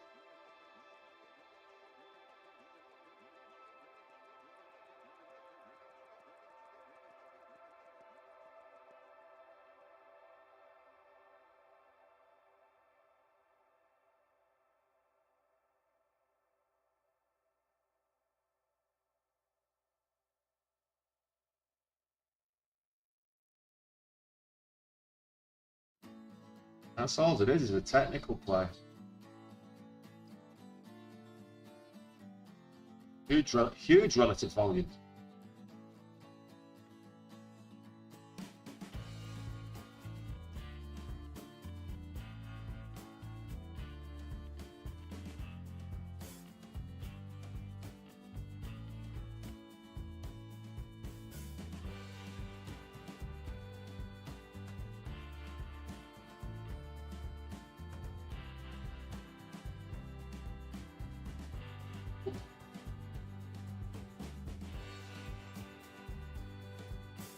That's all it is a technical play. Huge relative volume.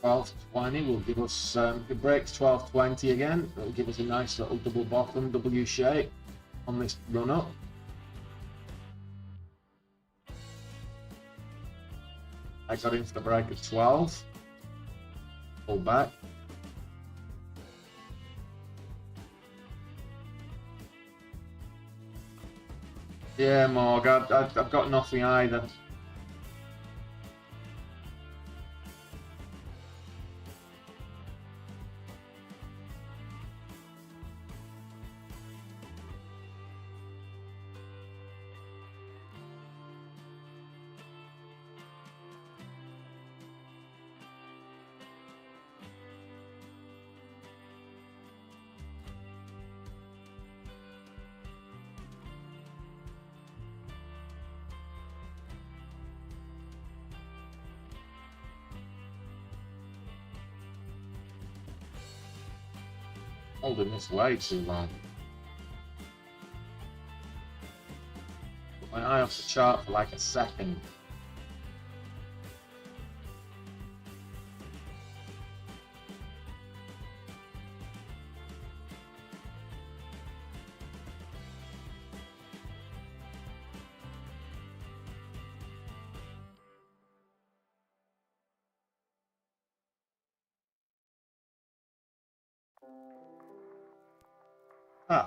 $12.20 will give us, if it breaks $12.20 again, it'll give us a nice little double bottom, W shape on this run up. I got in for the break at 12, pull back. Yeah, Morg, I've got nothing either. Holding this way too long. Put my eye off the chart for like a second.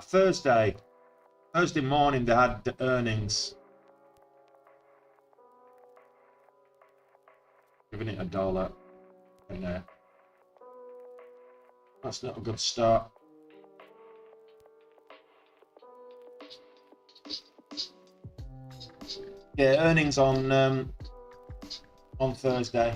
Thursday morning they had the earnings. Giving it $1 in there. That's not a good start. Yeah, earnings on Thursday.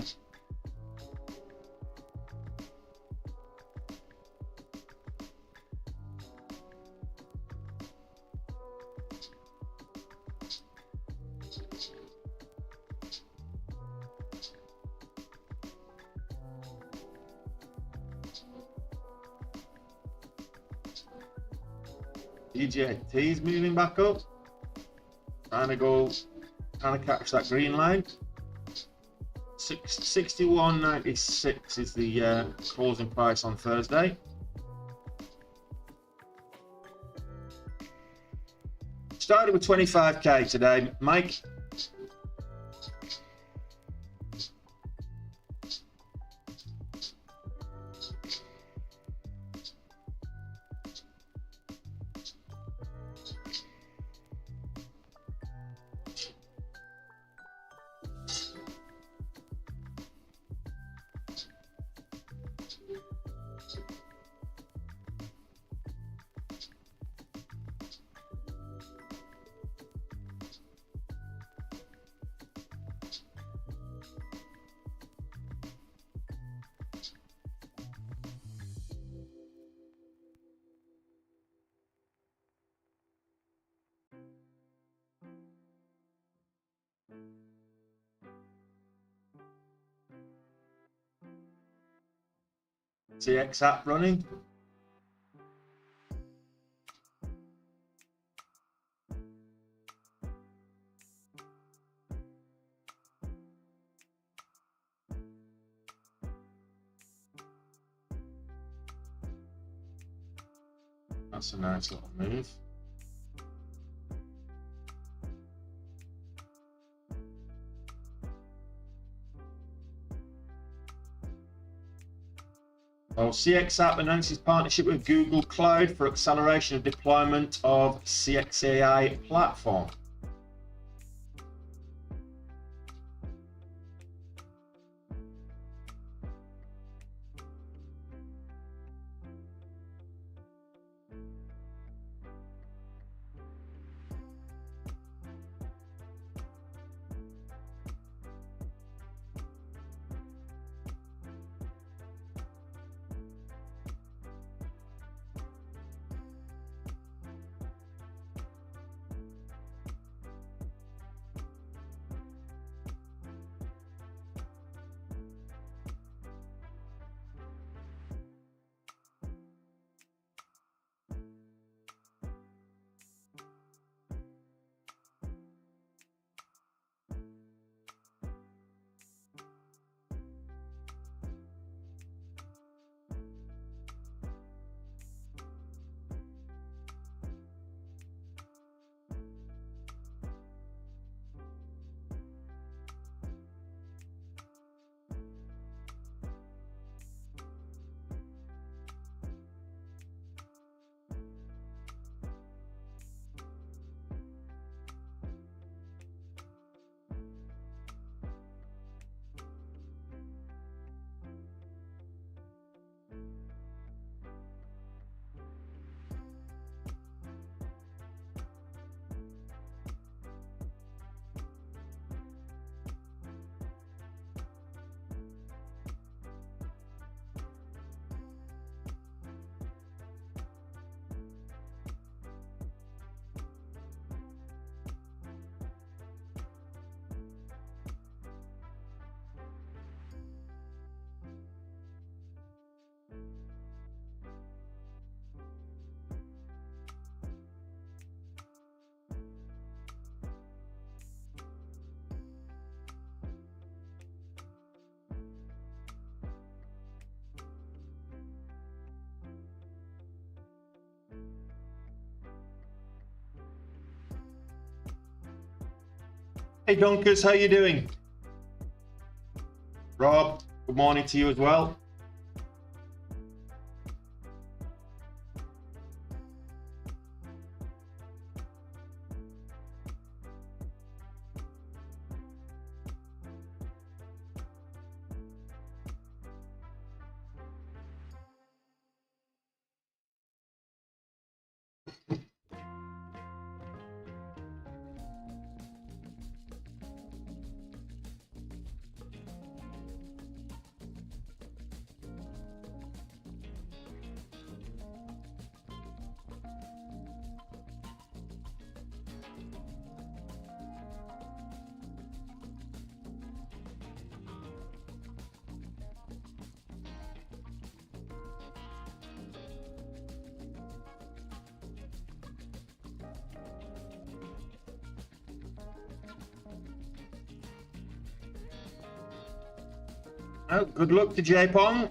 DJT's moving back up, trying to catch that green line. 61.96 is the closing price on Thursday. Started with 25k today, Mike. CX app running. That's a nice little move. Well, CX app announces partnership with Google Cloud for acceleration of deployment of CXAI platform. Hey Dunkers, how you doing? Rob, good morning to you as well. Oh, good luck to J-Pong.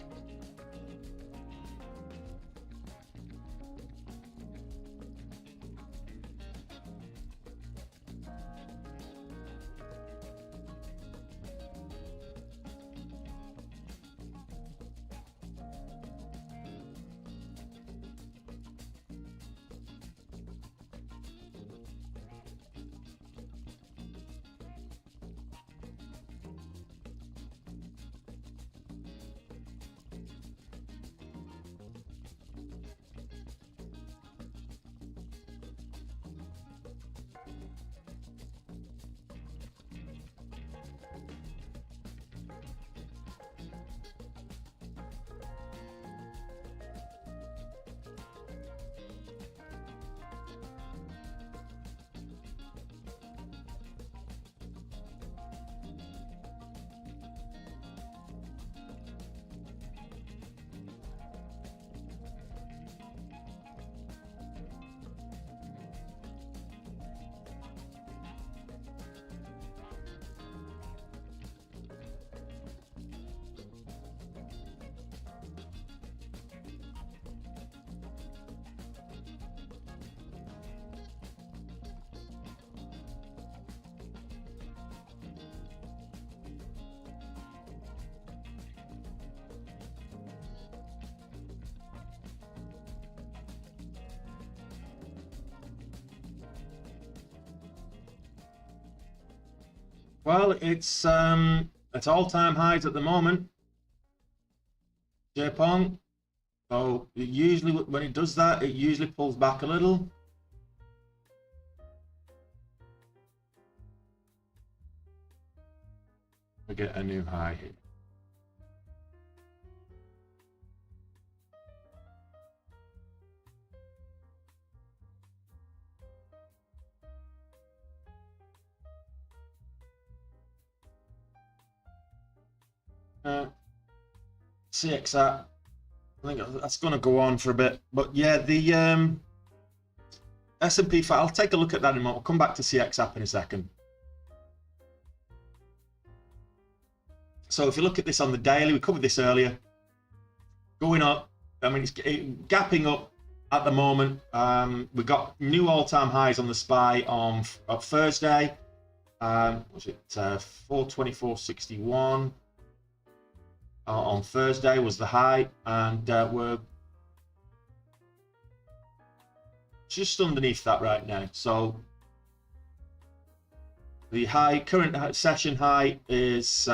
Well, it's at all-time highs at the moment, J-Pong. So it usually, when it does that, it usually pulls back a little. We get a new high here. CXR, I think that's going to go on for a bit, but yeah, the S&P 5, I'll take a look at that in a moment. I'll come back to CX app in a second. So if you look at this on the daily, we covered this earlier, going up. I mean, it's gapping up at the moment. We got new all-time highs on the SPY on Thursday. Was it 424.61? On Thursday was the high, and we're just underneath that right now. So the current session high is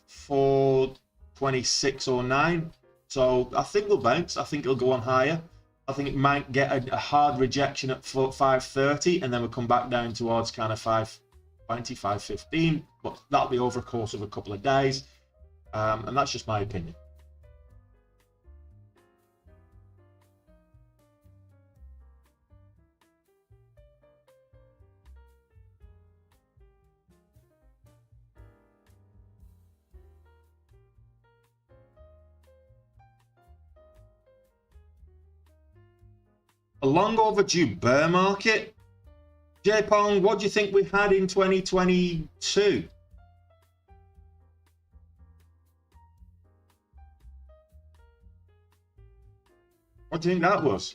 426.09. So I think we'll bounce. I think it'll go on higher. I think it might get a hard rejection at 530, and then we'll come back down towards kind of 520, 515. But that'll be over a course of a couple of days. And that's just my opinion. A long overdue bear market. J-Pong, what do you think we had in 2022? What do you think that was?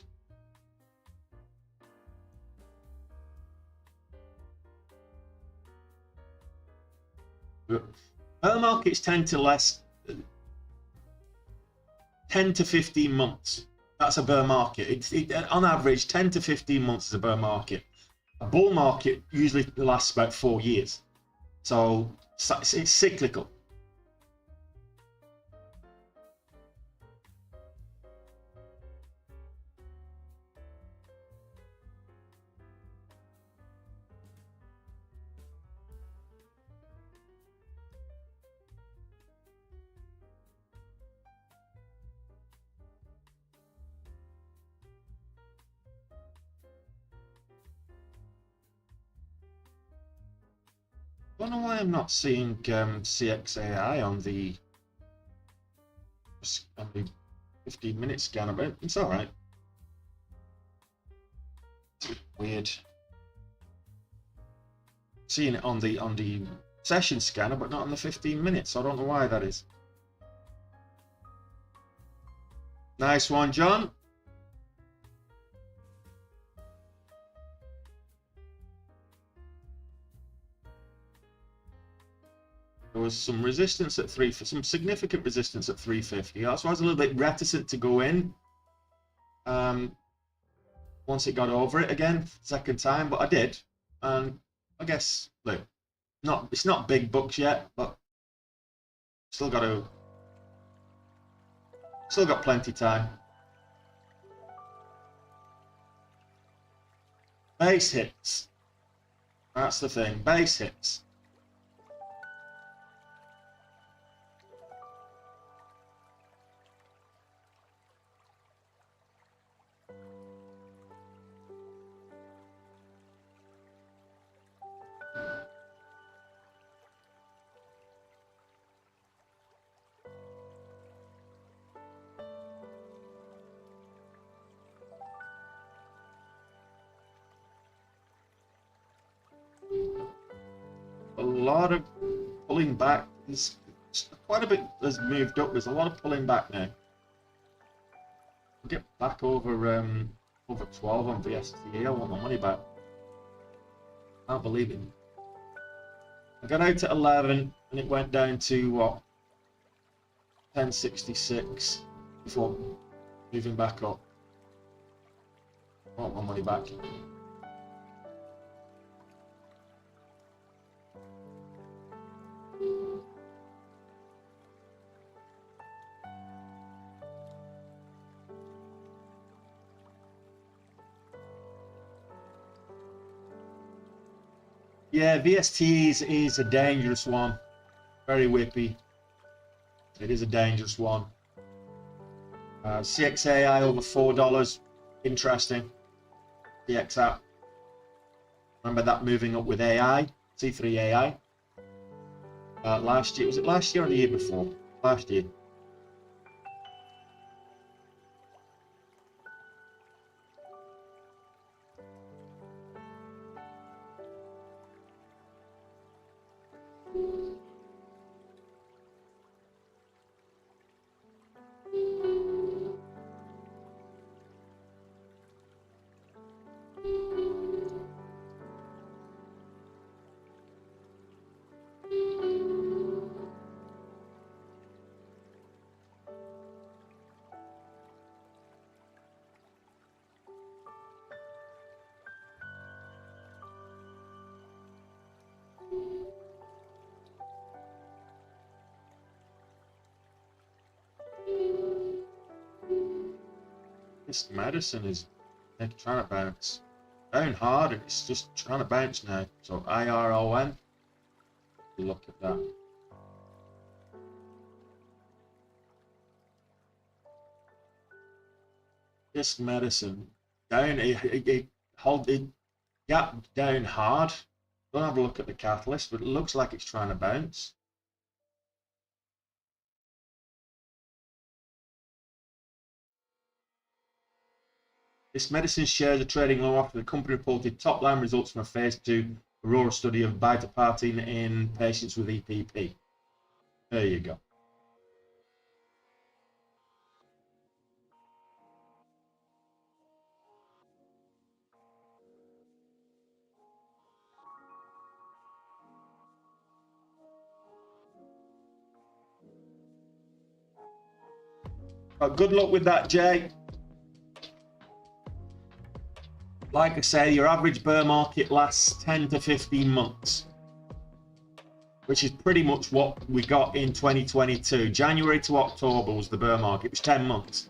Bear markets tend to last 10 to 15 months. That's a bear market. On average, 10 to 15 months is a bear market. A bull market usually lasts about 4 years. So it's cyclical. I don't know why I'm not seeing CXAI on the 15-minute scanner, but it's all right. It's weird. Seeing it on the session scanner, but not on the 15 minutes. I don't know why that is. Nice one, John. There was some resistance at some significant resistance at 350. That's why I was a little bit reticent to go in. Once it got over it again, second time, but I did. And I guess, look, it's not big bucks yet, but still got plenty time. Base hits. That's the thing. Base hits. A lot of pulling back. Quite a bit has moved up. There's a lot of pulling back now. We'll get back over 12 on VSTA. I want my money back. I can't believe it. I got out at 11 and it went down to what? 1066 before moving back up. I want my money back. Yeah, VST is a dangerous one. Very whippy. It is a dangerous one. CXAI over $4. Interesting. CXApp. Remember that moving up with AI, C3 AI. Last year, was it last year or the year before? Last year. This medicine is trying to bounce. Down hard, it's just trying to bounce now. So IRON, look at that. This medicine down, it gapped down hard. Don't have a look at the catalyst, but it looks like it's trying to bounce. This medicine shares are trading low after the company reported top-line results from a phase 2 Aurora study of beta-carotene in patients with EPP. There you go. Good luck with that, Jay. Like I say, your average bear market lasts 10 to 15 months, which is pretty much what we got in 2022. January to October was the bear market. It was 10 months.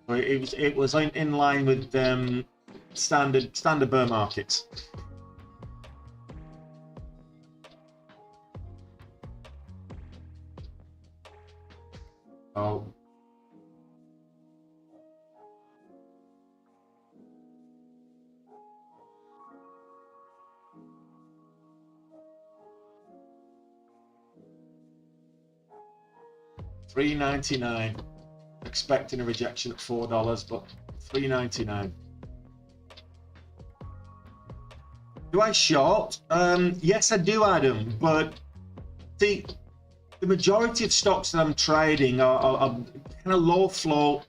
So it was in line with standard bear markets. Oh. $3.99. Expecting a rejection at $4, but $3.99. Do I short? Yes, I do, Adam. But the majority of stocks that I'm trading are kind of low flow,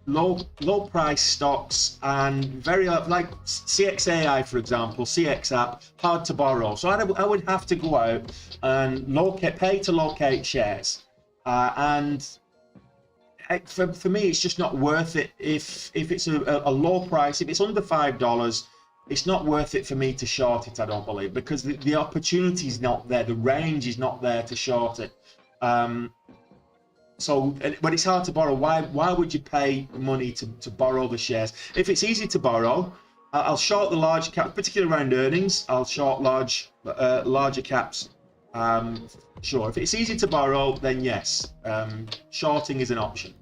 low price stocks, and very like CXAI, for example, CXApp, hard to borrow. So I would have to go out and pay to locate shares, and for me, it's just not worth it. If it's a low price, if it's under $5, it's not worth it for me to short it. I don't believe, because the opportunity is not there, the range is not there to short it. So when it's hard to borrow, why would you pay money to borrow the shares? If it's easy to borrow, I'll short the large cap, particularly around earnings. I'll short larger caps. Sure, if it's easy to borrow, then yes, shorting is an option.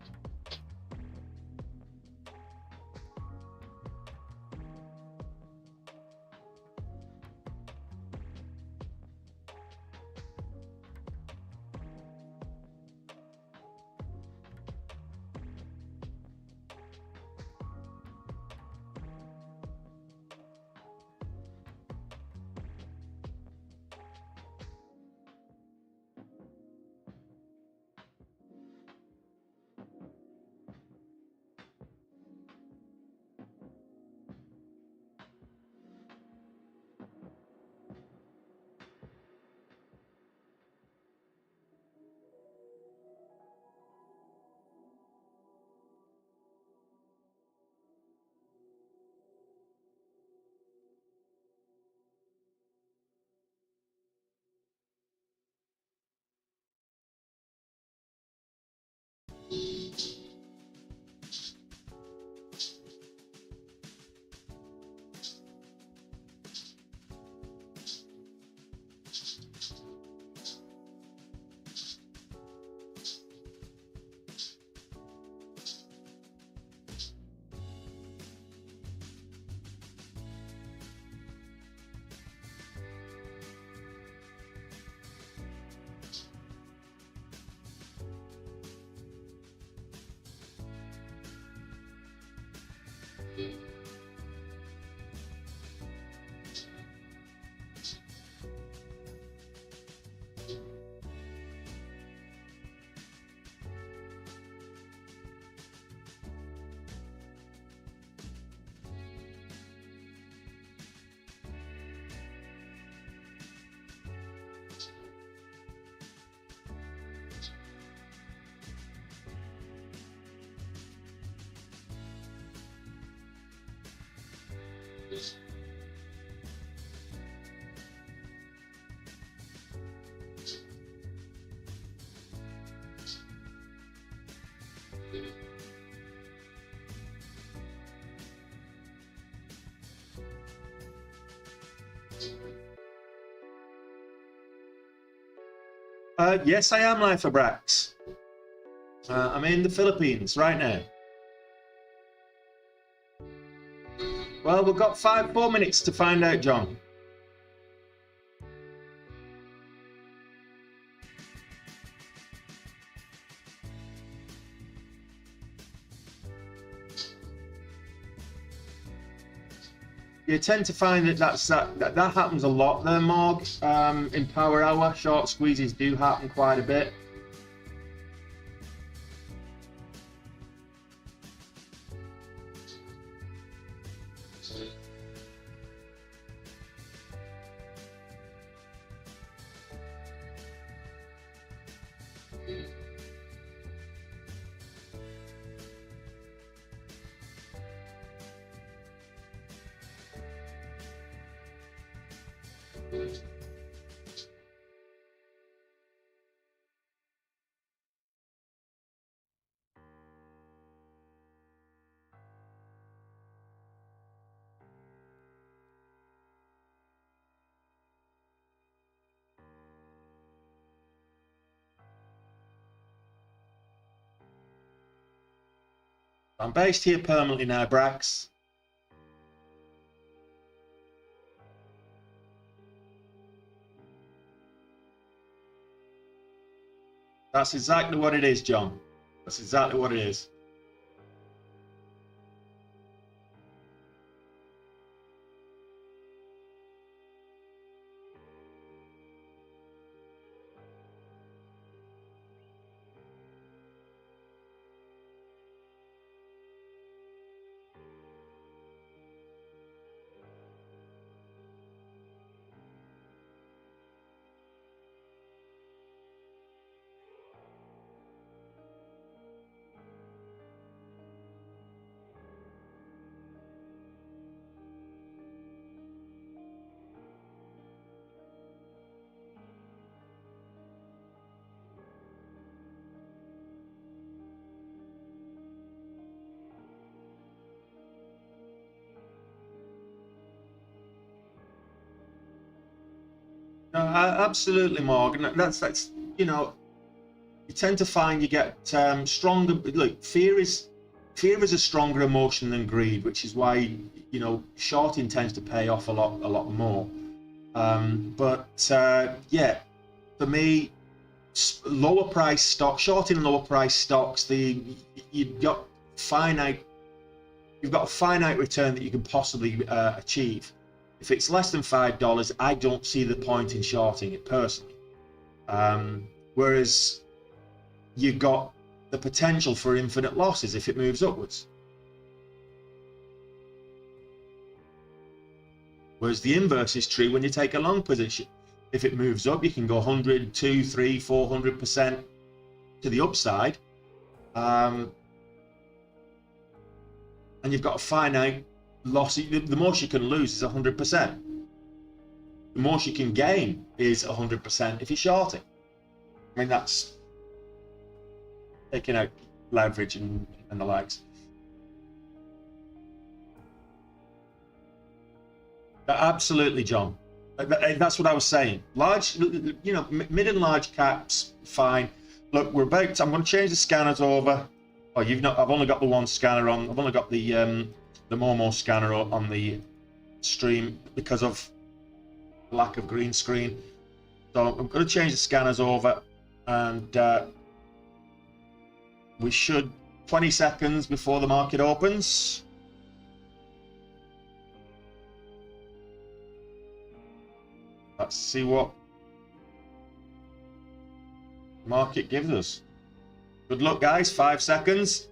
Yes, I am live for Brax. I'm in the Philippines right now. Well, we've got 4 minutes to find out, John. You tend to find that happens a lot there, Morg. In Power Hour, short squeezes do happen quite a bit. I'm based here permanently now, Brax. That's exactly what it is, John. That's exactly what it is. No, absolutely, Morgan. That's you know, you tend to find you get stronger. Look, fear is a stronger emotion than greed, which is why shorting tends to pay off a lot more. Yeah, for me, lower price stock, shorting lower price stocks, you've got a finite return that you can possibly achieve. If it's less than $5, I don't see the point in shorting it personally. Whereas you've got the potential for infinite losses if it moves upwards. Whereas the inverse is true when you take a long position. If it moves up, you can go 100, 2, 3, 400% to the upside. And you've got a finite loss. The most you can lose is 100%. The most you can gain is 100% if you're shorting. I mean, that's taking out leverage and the likes. Absolutely, John. That's what I was saying. Large, mid and large caps, fine. Look, I'm going to change the scanners over. Oh, I've only got the one scanner on. I've only got the Momo scanner on the stream because of lack of green screen. So I'm going to change the scanners over, and we should 20 seconds before the market opens. Let's see what the market gives us. Good luck, guys. 5 seconds.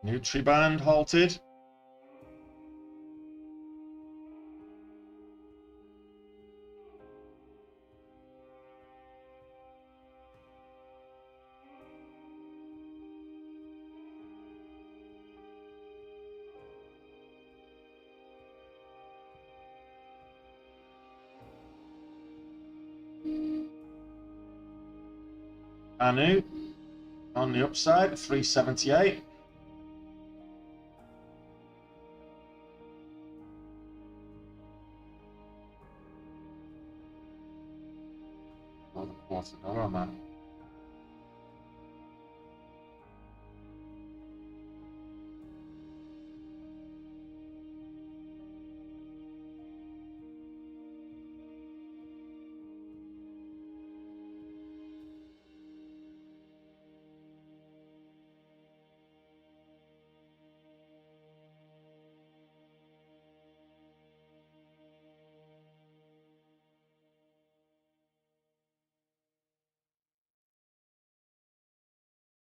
Nutriband halted. Anu on the upside, 378. $1.25 on that.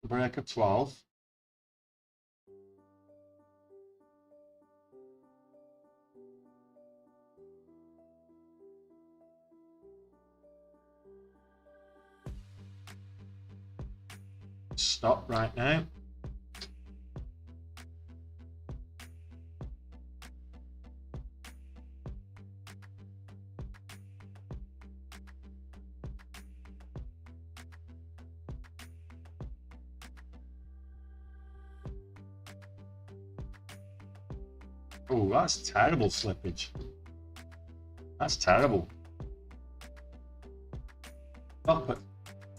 Break of 12. Stop right now. Oh, that's terrible slippage. That's terrible. Oh, but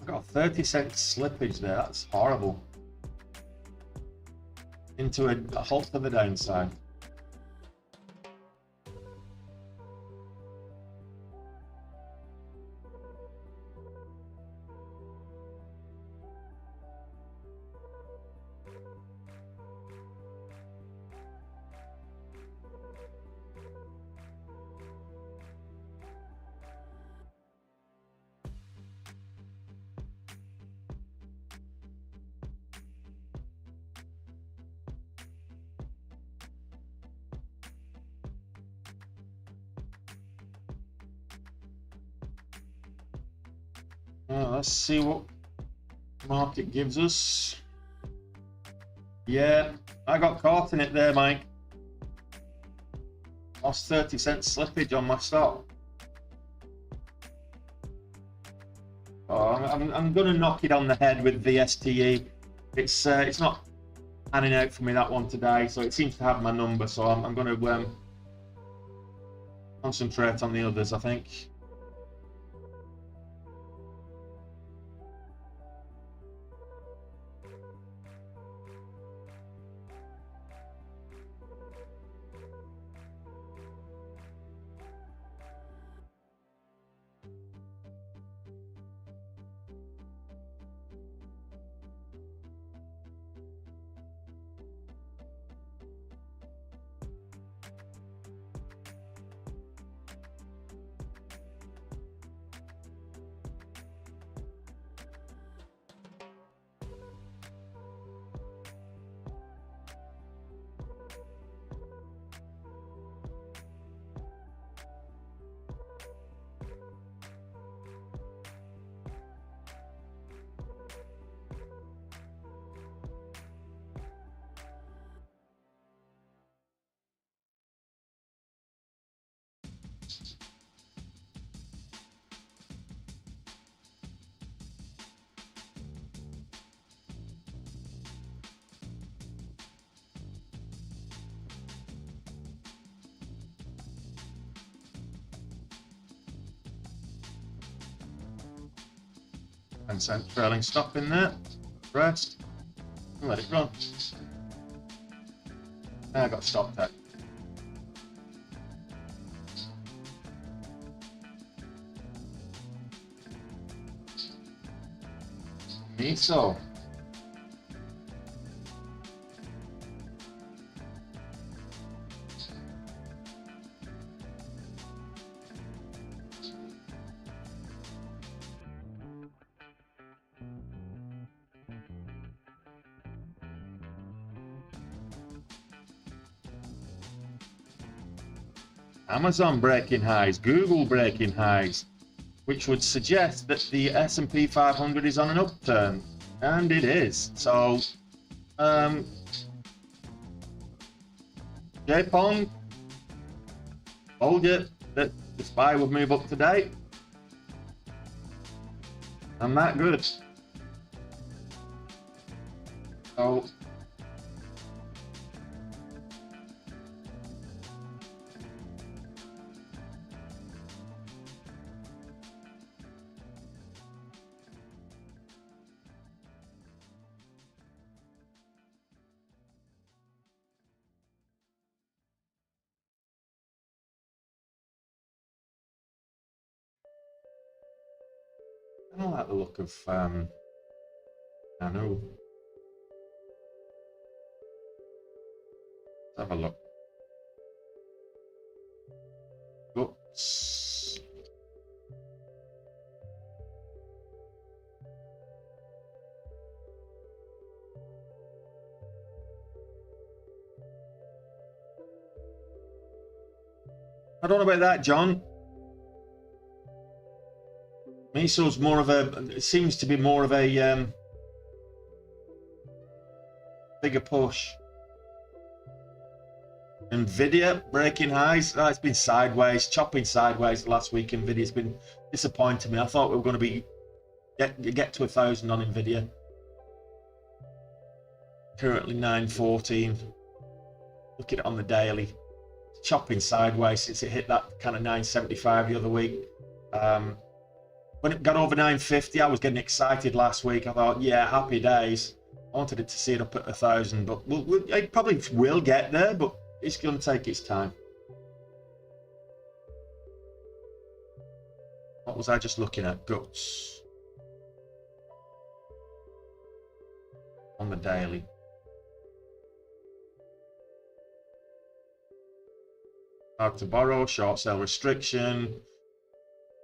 I got a 30-cent slippage there. That's horrible. Into a halt to the downside. Well, let's see what market gives us. Yeah, I got caught in it there, Mike. Lost 30-cent slippage on my stock. Oh, I'm going to knock it on the head with the STE. It's not panning out for me, that one today, so it seems to have my number. So I'm going to concentrate on the others, I think. And cent trailing stop in there, rest, and let it run. I got stopped at. So. Amazon breaking highs, Google breaking highs, which would suggest that the S&P 500 is on an upturn, and it is. So, J-Pong told you that the SPY would move up today. I'm that good. So I don't like the look of I know. Let's have a look. Guts. I don't know about that, John. Miso's more of a, it seems to be more of a bigger push. Nvidia breaking highs. Oh, it's been sideways, chopping sideways last week. Nvidia's been disappointing me. I thought we were going to be get to 1,000 on Nvidia. Currently 914. Look at it on the daily. It's chopping sideways since it hit that kind of 975 the other week. When it got over 950, I was getting excited last week. I thought, yeah, happy days. I wanted it to see it up at 1,000, but it probably will get there, but it's going to take its time. What was I just looking at? Guts. On the daily. Hard to borrow, short sale restriction,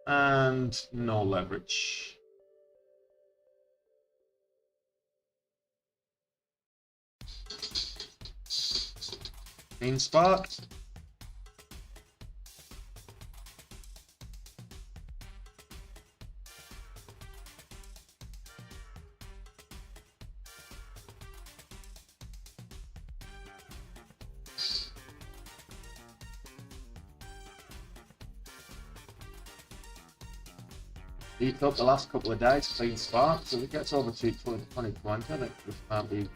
and no leverage. Green spark. Heat up the last couple of days, clean spark. So if it gets over to 2020, I think this might be.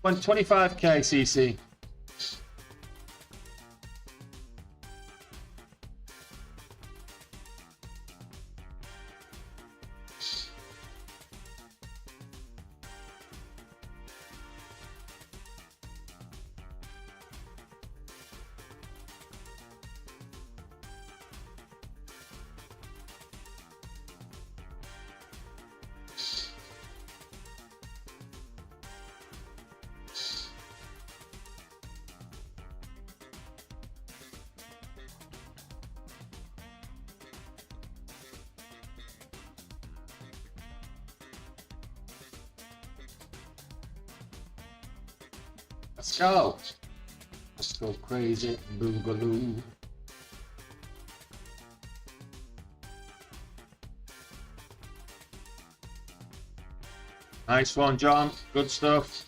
Went 25k CC. Let's go. Let's go crazy, boogaloo. Nice one, John. Good stuff.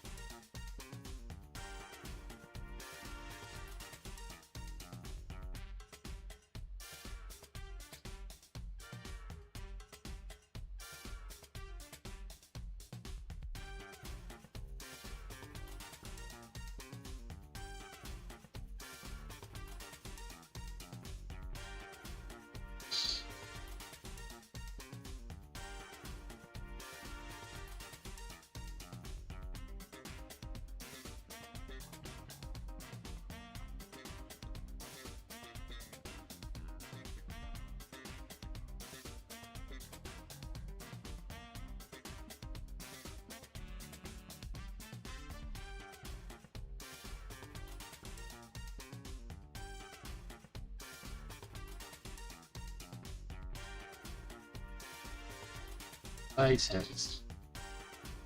Basics.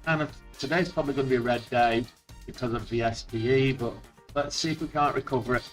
And today's probably going to be a red day because of the SPE, but let's see if we can't recover it.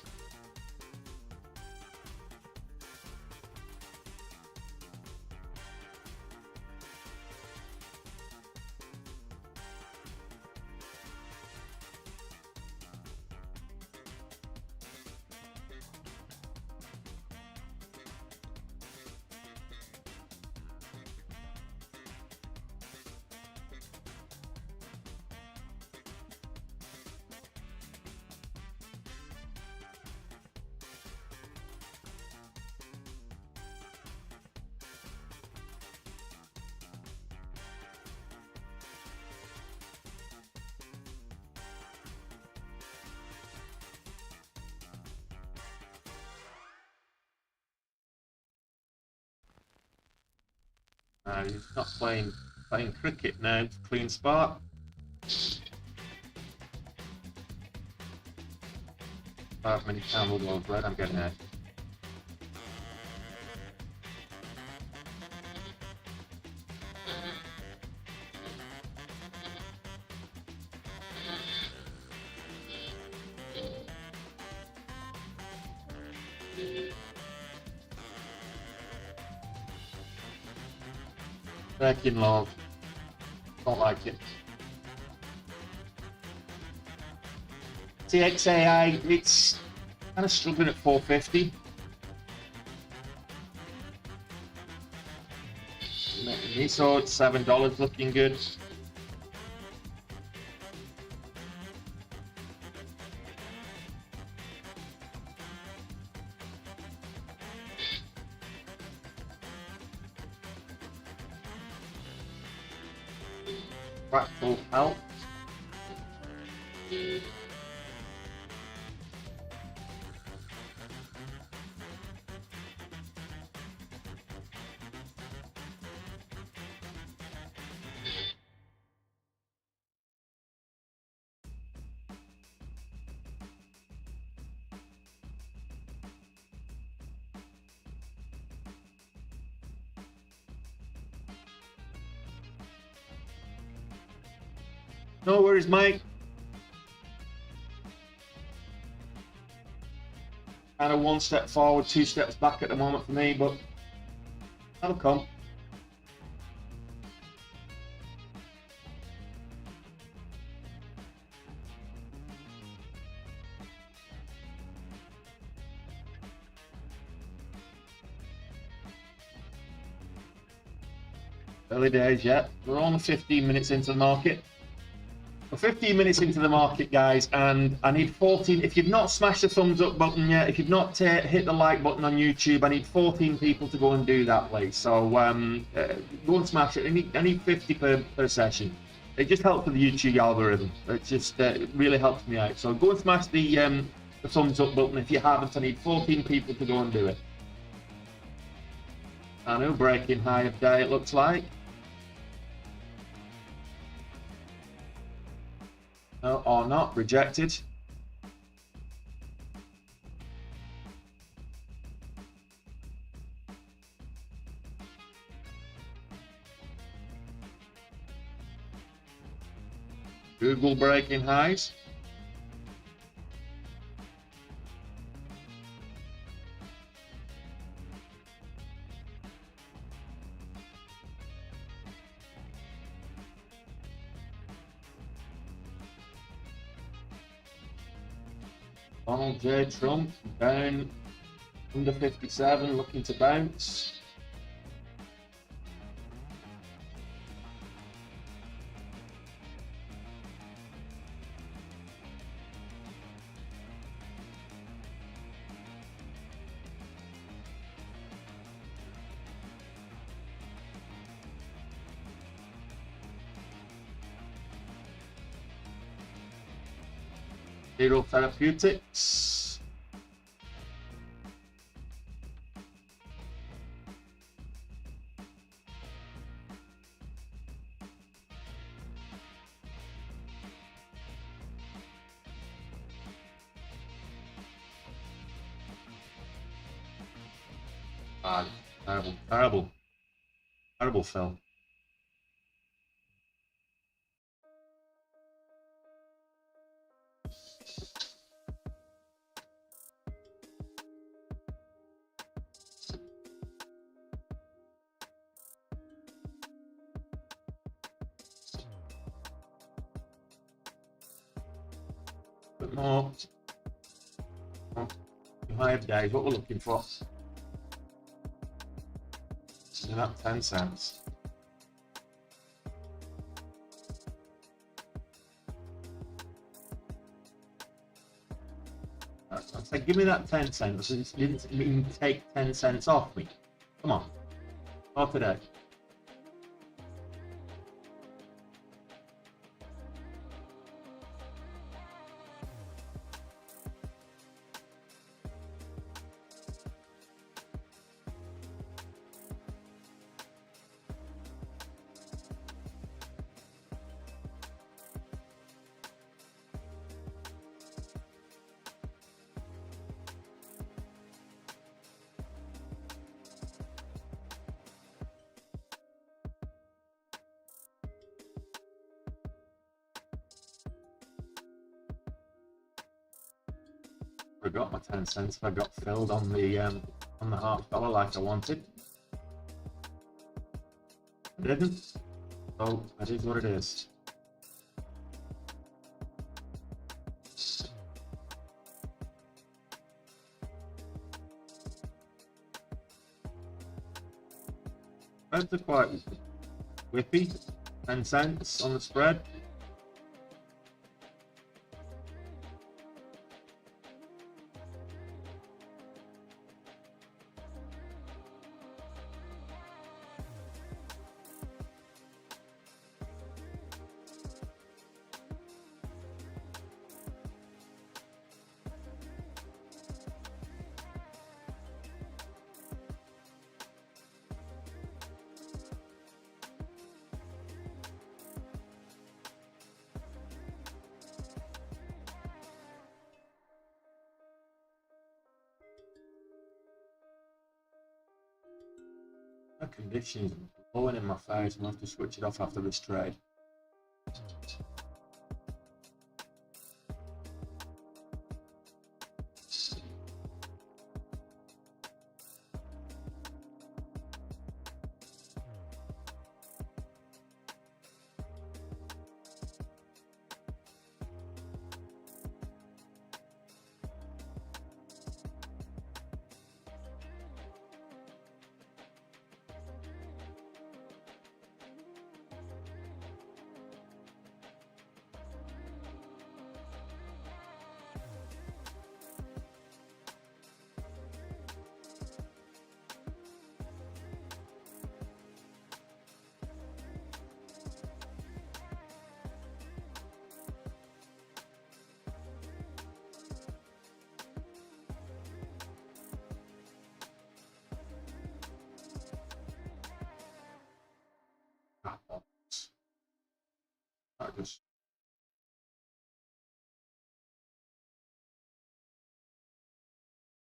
He's not playing cricket now. Clean spot. 5 minute candle goes red. I'm getting it. Breaking low. Don't like it. TXAI, it's kind of struggling at 450. NYSE $7 looking good. Fractal help. No worries, Mike. Kind of 1 step forward, 2 steps back at the moment for me, but that'll come. Early days yet. We're only 15 minutes into the market. We're 15 minutes into the market, guys, and I need 14. If you've not smashed the thumbs up button yet, if you've not hit the like button on YouTube, I need 14 people to go and do that, please. So go and smash it. I need 50 per session. It just helps with the YouTube algorithm. It just really helps me out. So go and smash the thumbs up button if you haven't. I need 14 people to go and do it. I know, breaking high of day, it looks like. No, or not, rejected. Google breaking highs. Donald J. Trump down under 57, looking to bounce. Zero Therapeutics. Terrible film. Bit more. Higher days, what we're looking for. So that 10 cents. I said, give me that 10 cents. You didn't even take 10 cents off me. Come on. Not today. I got my 10 cents if I got filled on the $0.50 like I wanted. I didn't. So that is what it is. Spreads are quite whippy. 10 cents on the spread. The conditions blowing in my face. I'm going to have to switch it off after this trade.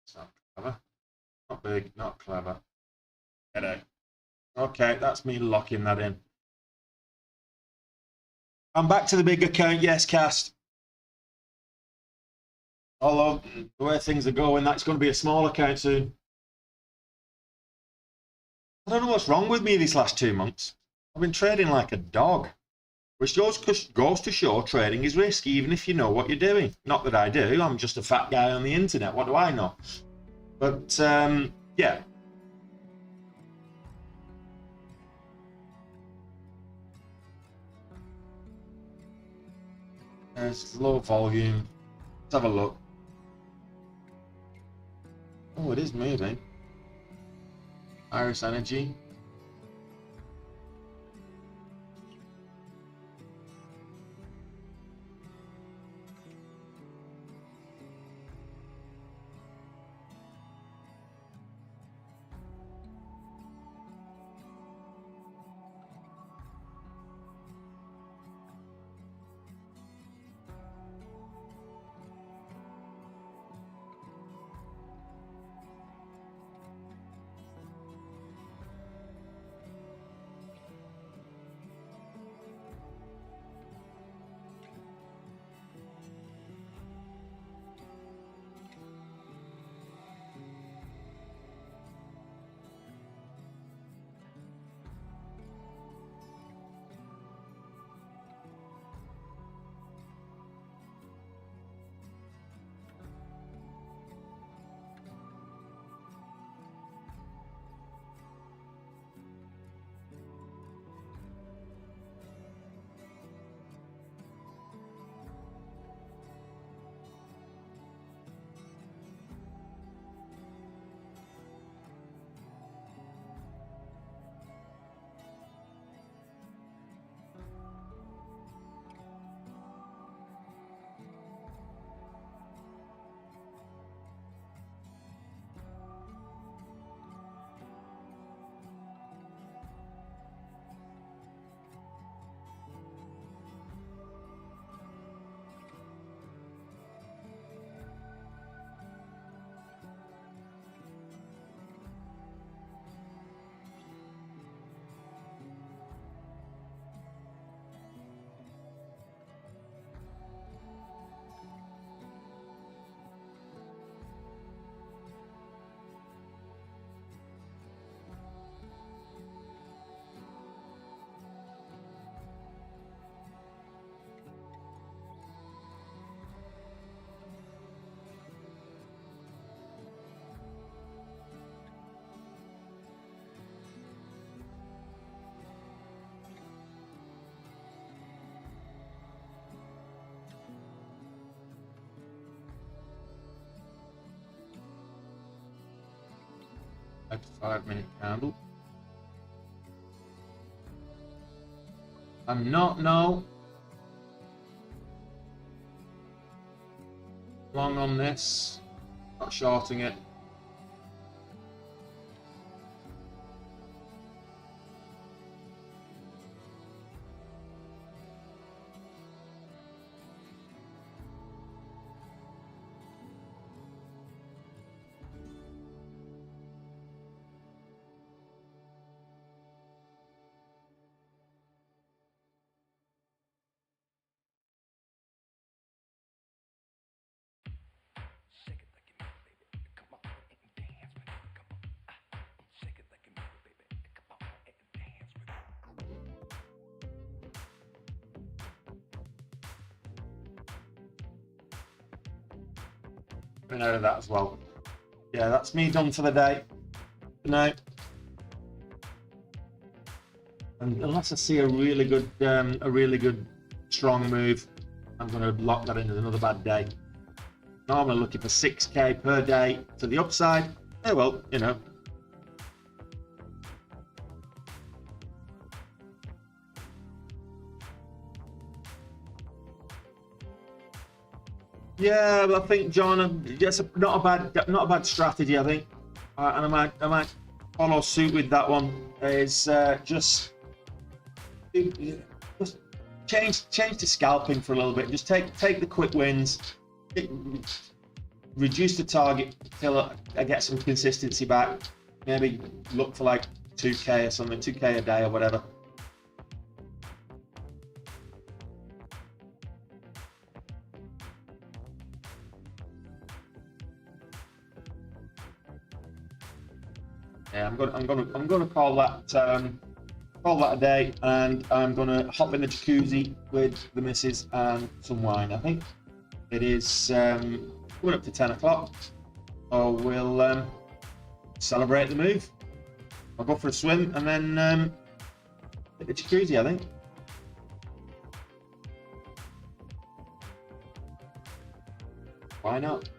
Just not clever. Not big, not clever. Headache. Okay, that's me locking that in. I'm back to the big account, yes, cast. Although the way things are going, that's going to be a small account soon. I don't know what's wrong with me these last 2 months. I've been trading like a dog. Which goes to show trading is risky, even if you know what you're doing. Not that I do, I'm just a fat guy on the internet, what do I know? But, yeah. There's low volume. Let's have a look. Oh, it is moving. Iris Energy. 5-minute candle. I'm not long on this, not shorting it. Out of that as well. Yeah, that's me done for the day. Good night. And unless I see a really good strong move, I'm going to lock that in as another bad day. Normally looking for 6k per day to the upside. Yeah, well, you know. Yeah, but I think, John, that's not a bad strategy. I think, and I might follow suit with that one. Is just change to scalping for a little bit. Just take the quick wins, reduce the target till I get some consistency back. Maybe look for like 2k or something, 2k a day or whatever. Yeah, I'm gonna call that a day, and I'm gonna hop in the jacuzzi with the missus and some wine. I think it is coming up to 10 o'clock, so we'll celebrate the move. I'll go for a swim and then hit the jacuzzi, I think. Why not?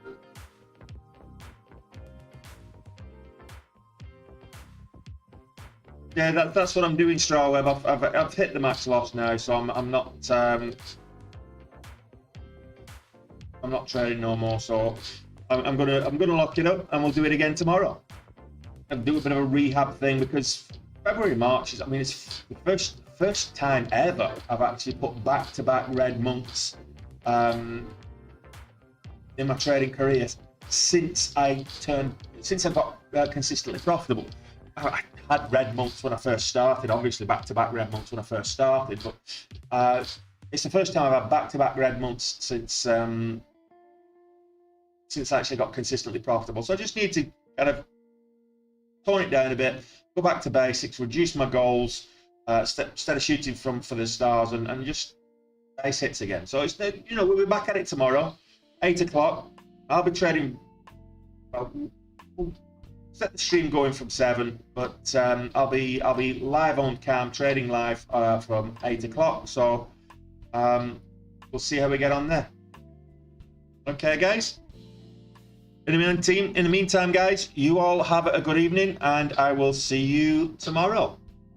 Yeah, that's what I'm doing, Strawweb. I've hit the max loss now, so I'm not trading no more. So I'm gonna lock it up, and we'll do it again tomorrow. And do a bit of a rehab thing, because February, March is, I mean, it's the first time ever I've actually put back-to-back red months in my trading career since I got consistently profitable. I had red months when I first started, obviously back-to-back red months when I first started, but it's the first time I've had back-to-back red months since I actually got consistently profitable. So I just need to kind of tone it down a bit, go back to basics, reduce my goals, instead of shooting for the stars, and just base hits again. So it's, you know, we'll be back at it tomorrow, 8 o'clock. I'll be trading. We'll set the stream going from 7, but I'll be live on cam, trading live from 8 o'clock. So we'll see how we get on there. Okay, guys. In the meantime, guys, you all have a good evening, and I will see you tomorrow.